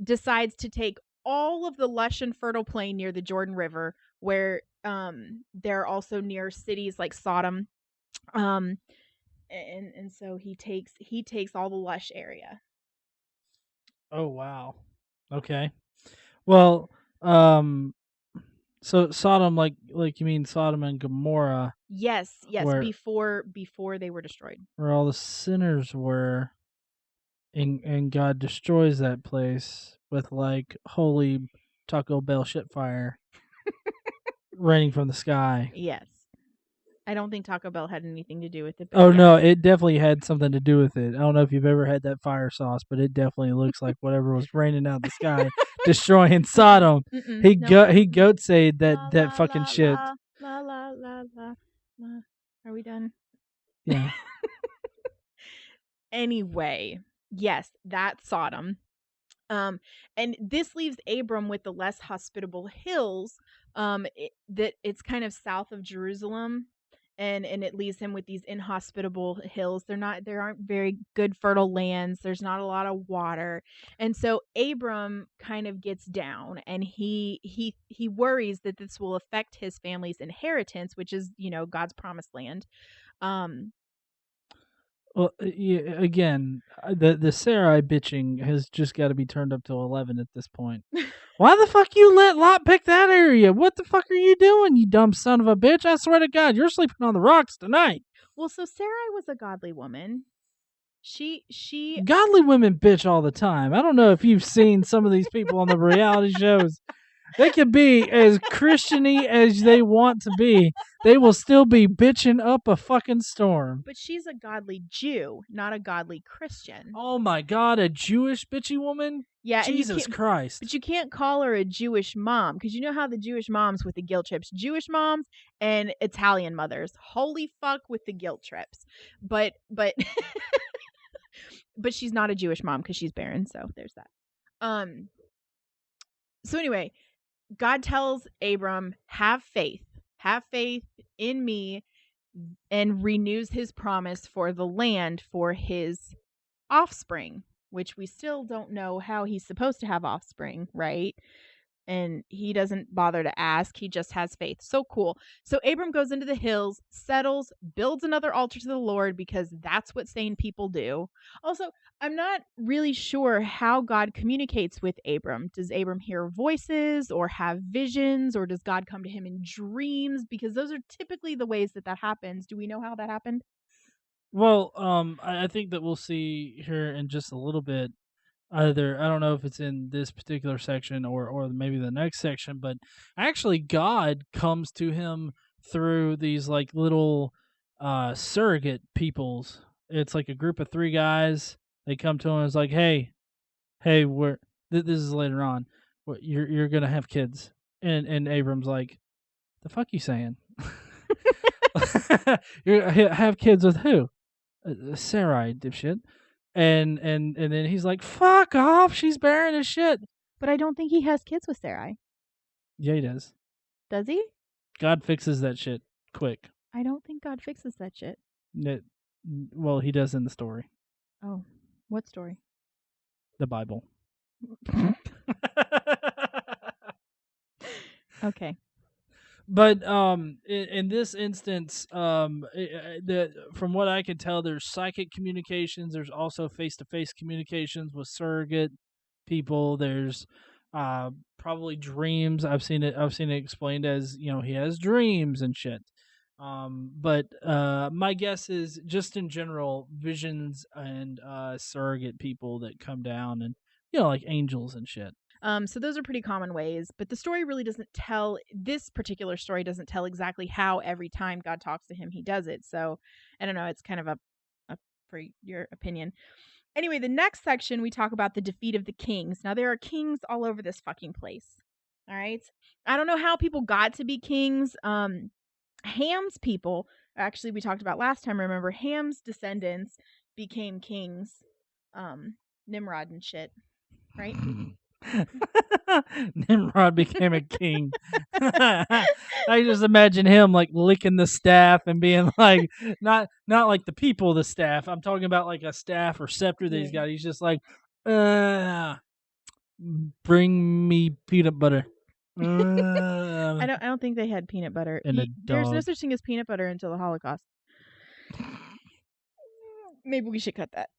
decides to take all of the lush and fertile plain near the Jordan River, where they're also near cities like Sodom. Um, and so he takes all the lush area. Oh wow. Okay. Well, so Sodom, like you mean Sodom and Gomorrah, Yes, where before they were destroyed. all the sinners were, and God destroys that place with like holy Taco Bell shit fire raining from the sky. Yes. I don't think Taco Bell had anything to do with it, but Oh yes. no, it definitely had something to do with it. I don't know if you've ever had that fire sauce, but it definitely looks like whatever was raining out of the sky, destroying Sodom. He goat sayed that fucking shit. La la la la la. Are we done? Yeah. Anyway, yes, that's Sodom. And this leaves Abram with the less hospitable hills. That it's kind of south of Jerusalem, and it leaves him with these inhospitable hills. There aren't very good fertile lands. There's not a lot of water, and so Abram kind of gets down, and he worries that this will affect his family's inheritance, which is God's promised land. Well, yeah, again, the Sarai bitching has just got to be turned up to 11 at this point. Why the fuck you let Lot pick that area? What the fuck are you doing, you dumb son of a bitch? I swear to God, you're sleeping on the rocks tonight. Well, so Sarai was a godly woman. She Godly women bitch all the time. I don't know if you've seen some of these people on the reality shows. They can be as Christian-y as they want to be. They will still be bitching up a fucking storm. But she's a godly Jew, not a godly Christian. Oh my God, a Jewish bitchy woman? Yeah, Jesus Christ. But you can't call her a Jewish mom, because you know how the Jewish moms with the guilt trips, Jewish moms and Italian mothers, holy fuck with the guilt trips. But but she's not a Jewish mom because she's barren, so there's that. So anyway, God tells Abram, have faith in me, and renews his promise for the land for his offspring, which we still don't know how he's supposed to have offspring, right? And he doesn't bother to ask. He just has faith. So cool. So Abram goes into the hills, settles, builds another altar to the Lord, because that's what sane people do. Also, I'm not really sure how God communicates with Abram. Does Abram hear voices or have visions, or does God come to him in dreams? Because those are typically the ways that happens. Do we know how that happened? Well, I think that we'll see here in just a little bit. Either I don't know if it's in this particular section or maybe the next section, but actually God comes to him through these like little surrogate peoples. It's like a group of three guys. They come to him and it's like, hey, we're this is later on. What you're gonna have kids, and Abram's like, the fuck you saying? You have kids with who? Sarai, dipshit. And then he's like, fuck off, she's barren as shit. But I don't think he has kids with Sarai. Yeah, he does. Does he? God fixes that shit quick. I don't think God fixes that shit. Well, he does in the story, Oh, what story? the Bible. Okay. But in this instance, from what I can tell, there's psychic communications. There's also face-to-face communications with surrogate people. There's probably dreams. I've seen it explained as, he has dreams and shit. But my guess is just in general visions and surrogate people that come down and like angels and shit. So those are pretty common ways, but the story really doesn't tell, this particular story doesn't tell exactly how every time God talks to him, he does it. So I don't know. It's kind of up for your opinion. Anyway, the next section, we talk about the defeat of the kings. Now, there are kings all over this fucking place. All right. I don't know how people got to be kings. Ham's people, actually, we talked about last time. Remember, Ham's descendants became kings. Nimrod and shit. Right? Nimrod became a king. I just imagine him like licking the staff and being like, not like the people, the staff. I'm talking about like a staff or scepter that he's got. He's just like, bring me peanut butter. I don't think they had peanut butter. There's no such thing as peanut butter until the Holocaust. Maybe we should cut that.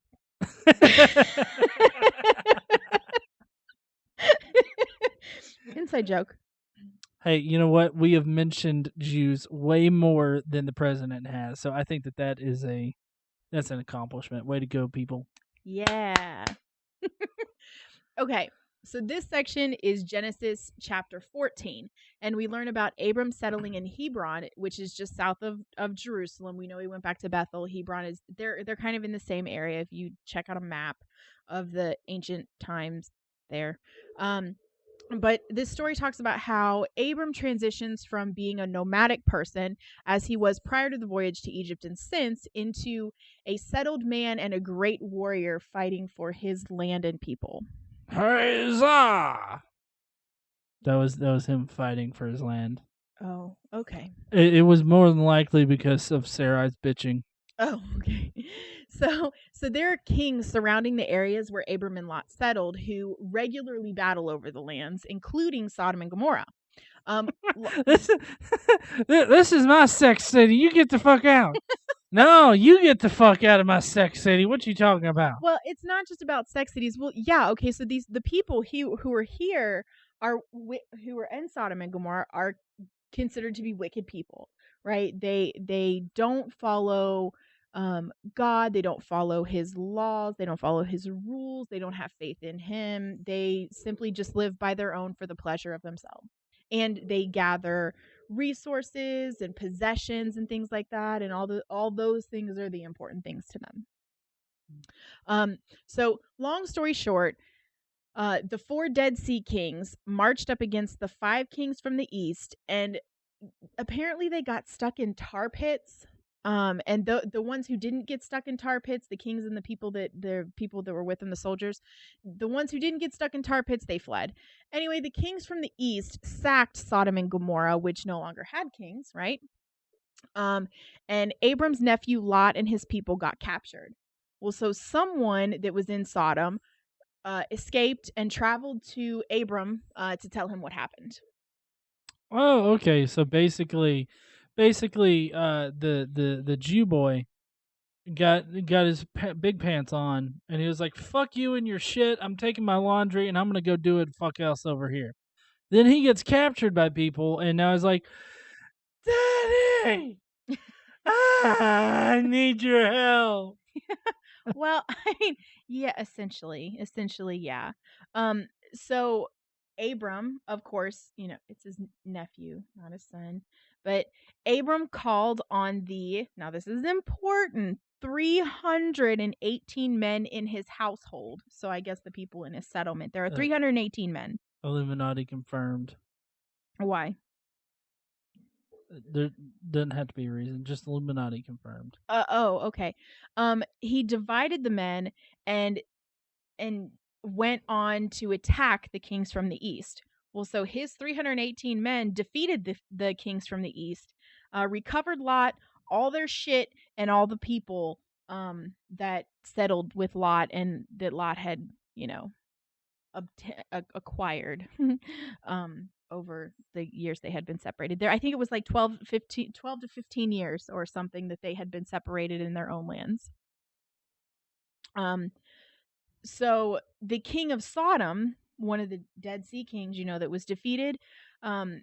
Inside joke. Hey, you know what? We have mentioned Jews way more than the president has, so I think that's an accomplishment. Way to go, people. Yeah. Okay, so this section is Genesis chapter 14, and we learn about Abram settling in Hebron, which is just south of Jerusalem. We know he went back to Bethel. Hebron is they're kind of in the same area if you check out a map of the ancient times there. But this story talks about how Abram transitions from being a nomadic person, as he was prior to the voyage to Egypt and since, into a settled man and a great warrior fighting for his land and people. Huzzah! That was him fighting for his land. Oh, okay. It was more than likely because of Sarai's bitching. Oh, okay. So there are kings surrounding the areas where Abram and Lot settled who regularly battle over the lands, including Sodom and Gomorrah. This is my sex city. You get the fuck out. No, you get the fuck out of my sex city. What you talking about? Well, it's not just about sex cities. Well, yeah, okay. So the people who are here who are in Sodom and Gomorrah are considered to be wicked people, right? They don't follow God. They don't follow his laws. They don't follow his rules. They don't have faith in him. They simply just live by their own for the pleasure of themselves. And they gather resources and possessions and things like that, and all those things are the important things to them. So long story short, the 4 Dead Sea kings marched up against the 5 kings from the east, and apparently they got stuck in tar pits. And the ones who didn't get stuck in tar pits, the kings and the people that were with them, the soldiers, the ones who didn't get stuck in tar pits, they fled. Anyway, the kings from the east sacked Sodom and Gomorrah, which no longer had kings, right? And Abram's nephew Lot and his people got captured. Well, so someone that was in Sodom escaped and traveled to Abram to tell him what happened. Oh, okay. So basically, the Jew boy got his big pants on, and he was like, "Fuck you and your shit. I'm taking my laundry, and I'm gonna go do it. Fuck else over here." Then he gets captured by people, and now he's like, "Daddy, I need your help." Well, I mean, yeah, essentially, yeah. So Abram, of course, it's his nephew, not his son, but Abram called on now this is important, 318 men in his household. So I guess the people in his settlement, there are 318 men. Illuminati confirmed. Why? There doesn't have to be a reason. Just Illuminati confirmed. Oh, okay. He divided the men and and went on to attack the kings from the east. Well, so his 318 men defeated the kings from the east, recovered Lot, all their shit, and all the people that settled with Lot and that Lot had, acquired over the years they had been separated. There, I think it was like 12 to 15 years or something that they had been separated in their own lands. So the king of Sodom, one of the Dead Sea kings, that was defeated, um,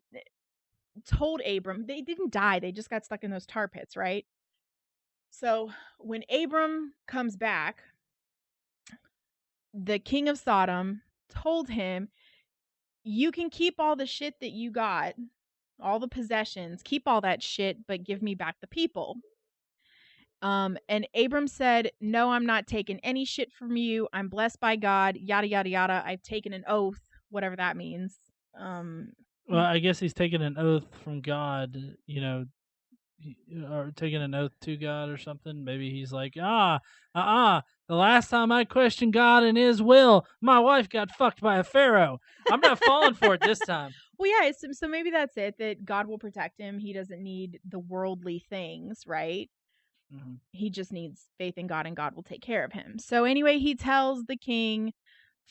told Abram, they didn't die, they just got stuck in those tar pits, right? So when Abram comes back, the king of Sodom told him, you can keep all the shit that you got, all the possessions, keep all that shit, but give me back the people. And Abram said, no, I'm not taking any shit from you. I'm blessed by God, yada, yada, yada. I've taken an oath, whatever that means. Well, I guess he's taking an oath from God, or taking an oath to God or something. Maybe he's like, the last time I questioned God and His will, my wife got fucked by a Pharaoh. I'm not falling for it this time. Well, yeah, so maybe that's it, that God will protect him. He doesn't need the worldly things, right? Mm-hmm. He just needs faith in God and God will take care of him. So anyway, he tells the king,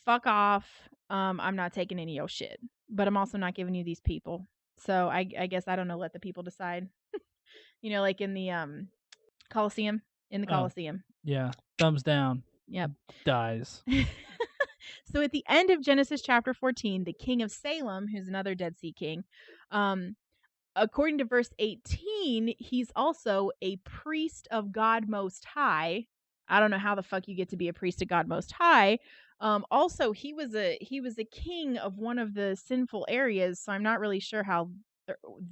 fuck off. I'm not taking any of your shit, but I'm also not giving you these people. So I guess, I don't know, let the people decide. Like in the Colosseum, in the Oh, Colosseum. yeah. Thumbs down. Yep. Dies. So at the end of Genesis chapter 14, the king of Salem, who's another Dead Sea king, according to verse 18, he's also a priest of God Most High. I don't know how the fuck you get to be a priest of God Most High. Also, he was a king of one of the sinful areas, so I'm not really sure how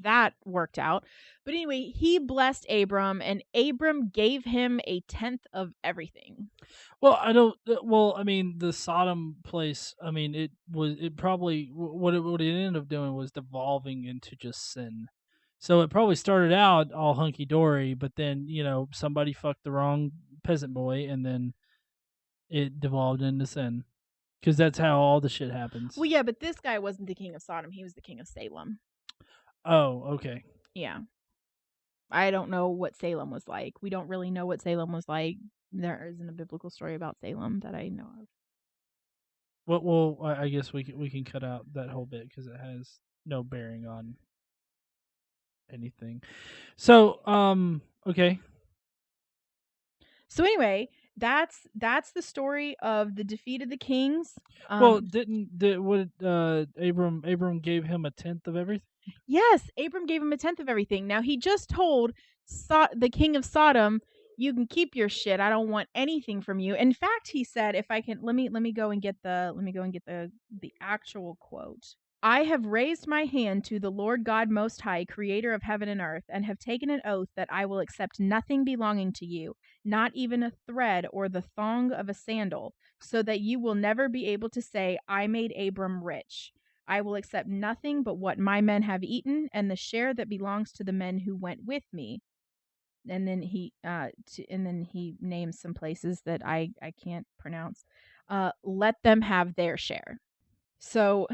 that worked out. But anyway, he blessed Abram, and Abram gave him a tenth of everything. Well, I don't. Well, I mean, the Sodom place. I mean, it was. It probably what it ended up doing was devolving into just sin. So it probably started out all hunky dory, but then somebody fucked the wrong peasant boy, and then it devolved into sin. Because that's how all the shit happens. Well, yeah, but this guy wasn't the king of Sodom; he was the king of Salem. Oh, okay. Yeah. I don't know what Salem was like. We don't really know what Salem was like. There isn't a biblical story about Salem that I know of. Well, I guess we can cut out that whole bit because it has no bearing on anything. So, okay. So anyway, that's the story of the defeat of the kings. Well, Abram gave him a tenth of everything? Yes, Abram gave him a tenth of everything. Now he just told the king of Sodom, "You can keep your shit. I don't want anything from you." In fact, he said, "If I can, let me go and get the actual quote. I have raised my hand to the Lord God Most High, creator of heaven and earth, and have taken an oath that I will accept nothing belonging to you, not even a thread or the thong of a sandal, so that you will never be able to say, I made Abram rich. I will accept nothing but what my men have eaten and the share that belongs to the men who went with me." And then he names some places that I can't pronounce. Let them have their share. So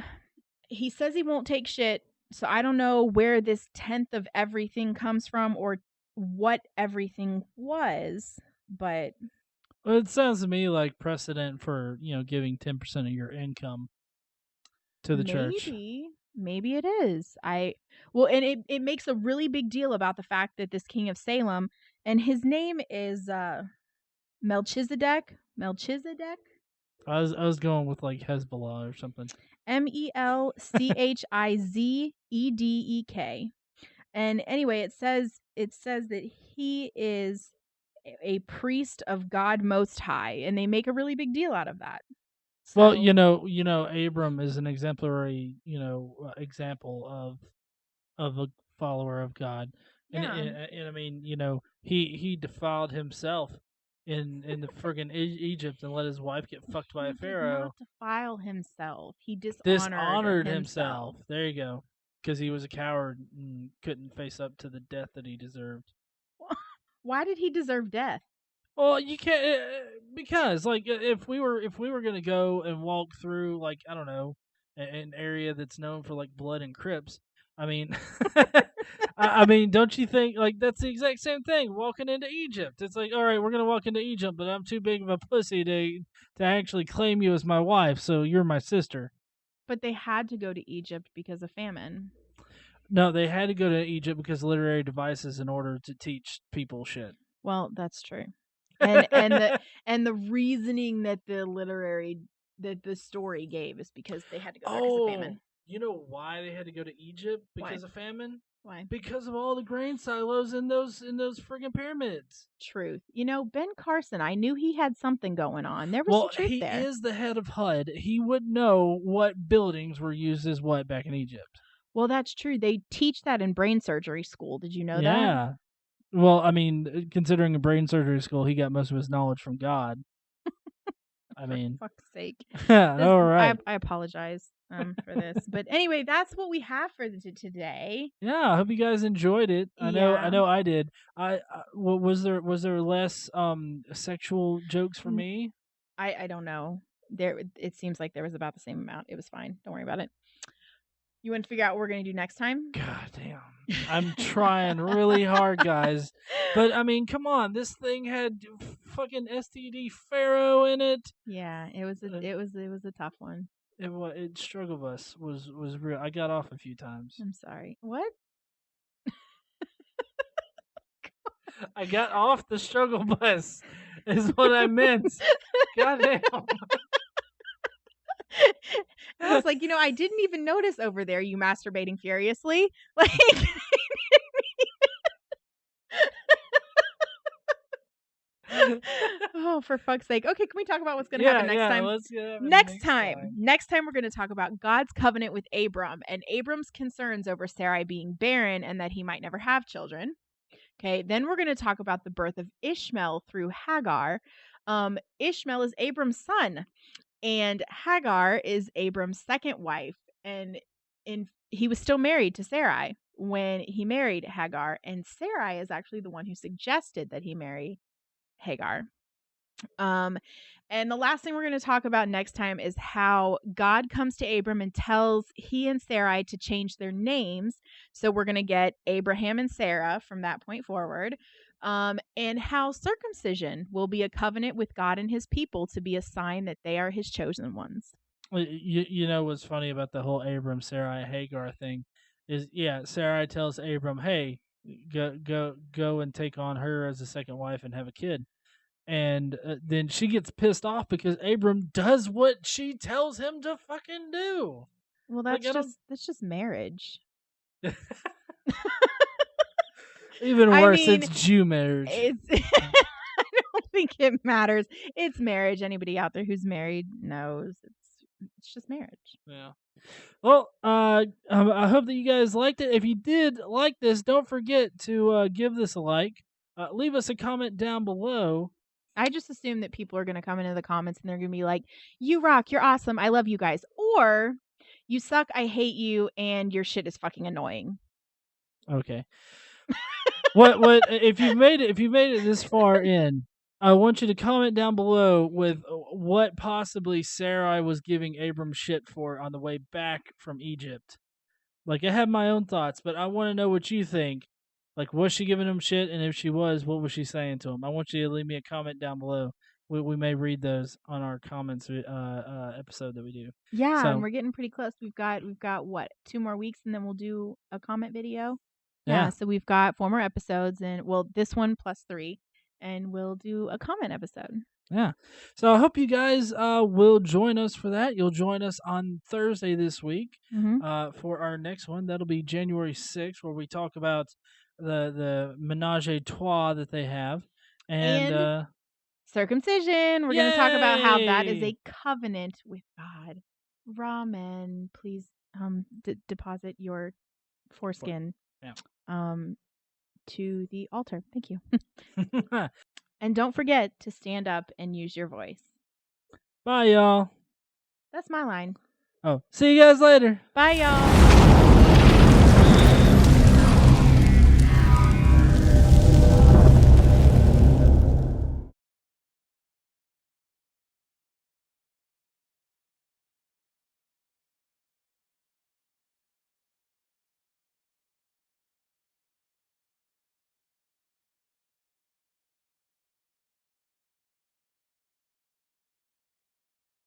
he says he won't take shit. So I don't know where this tenth of everything comes from or what everything was, but Well, it sounds to me like precedent for giving 10% of your income to the church. maybe it is. And it makes a really big deal about the fact that this king of Salem, and his name is Melchizedek. Melchizedek? I was going with like Hezbollah or something. Melchizedek. And anyway, it says that he is a priest of God Most High, and they make a really big deal out of that. Well, So Abram is an exemplary, example of a follower of God, and yeah, I mean, he defiled himself in the friggin' Egypt and let his wife get fucked by He a did not pharaoh. defile himself. He dishonored Dishonored himself. himself. There you go. Because he was a coward and couldn't face up to the death that he deserved. Why did he deserve death? Well, you can't because like if we were gonna go and walk through like I don't know an area that's known for like blood and Crips. I mean, I mean, don't you think like that's the exact same thing? Walking into Egypt, it's like all right, we're gonna walk into Egypt, but I'm too big of a pussy to actually claim you as my wife, so you're my sister. But they had to go to Egypt because of famine. No, they had to go to Egypt because literary devices in order to teach people shit. Well, that's true. And the reasoning that the story gave is because they had to go there because of Oh, famine. you know why they had to go to Egypt Why? because of famine? Why? Because of all the grain silos in those friggin' pyramids. Truth. Ben Carson, I knew he had something going on. There was some Well, truth he there. is the head of HUD. He would know what buildings were used as what back in Egypt. Well, that's true. They teach that in brain surgery school. Did you know that? Yeah. Well, I mean, considering a brain surgery school, he got most of his knowledge from God. I For mean, fuck's sake. This all I right. I apologize for this. But anyway, that's what we have for today. Yeah, I hope you guys enjoyed it. I Yeah. know I did. Was there less sexual jokes for N- me? I don't know. It seems like there was about the same amount. It was fine. Don't worry about it. You want to figure out what we're going to do next time? God damn. I'm trying really hard, guys. But I mean, come on. This thing had fucking STD Pharaoh in it. Yeah, Uh, it was a tough one. it struggle bus was real. I got off a few times. I'm sorry. What? I got off the struggle bus. Is what I meant. God damn. I was like, I didn't even notice over there you masturbating furiously. Like oh, for fuck's sake. Okay, can we talk about what's going to happen next Yeah. time? Let's get it Next next time. time. Next time we're going to talk about God's covenant with Abram and Abram's concerns over Sarai being barren and that he might never have children. Okay, then we're going to talk about the birth of Ishmael through Hagar. Ishmael is Abram's son, and Hagar is Abram's second wife. And he was still married to Sarai when he married Hagar, and Sarai is actually the one who suggested that he marry Hagar. Um, and the last thing we're going to talk about next time is how God comes to Abram and tells he and Sarai to change their names. So we're going to get Abraham and Sarah from that point forward. And how circumcision will be a covenant with God and his people to be a sign that they are his chosen ones. You know what's funny about the whole Abram Sarai Hagar thing is Sarai tells Abram, hey, go and take on her as a second wife and have a kid. And then she gets pissed off because Abram does what she tells him to fucking do. Well, Like I don't. that's just marriage. Even I worse, mean, it's Jew marriage. it's I don't think it matters. It's marriage. Anybody out there who's married knows it's just marriage. Yeah. Well, I hope that you guys liked it. If you did like this, don't forget to give this a like. Leave us a comment down below. I just assume that people are going to come into the comments and they're going to be like, "You rock, you're awesome, I love you guys," or "You suck, I hate you, and your shit is fucking annoying." Okay. What if you've made it this far in? I want you to comment down below with what possibly Sarai was giving Abram shit for on the way back from Egypt. Like I have my own thoughts, but I want to know what you think. Like, was she giving him shit? And if she was, what was she saying to him? I want you to leave me a comment down below. We may read those on our comments episode that we do. Yeah, and So we're getting pretty close. We've got what, 2 more weeks and then we'll do a comment video. Yeah, yeah, so we've got 4 more episodes and this one plus 3 and we'll do a comment episode. yeah. So I hope you guys will join us for that. You'll join us on Thursday this week Mhm. for our next one. That'll be January 6th, where we talk about the menage a trois that they have, and And circumcision. We're going to talk about how that is yay! a covenant with God. Ramen, please deposit your foreskin Yeah. um to the altar. Thank you. And don't forget to stand up and use your voice. Bye, y'all. That's my line. Oh, see you guys later. Bye, y'all.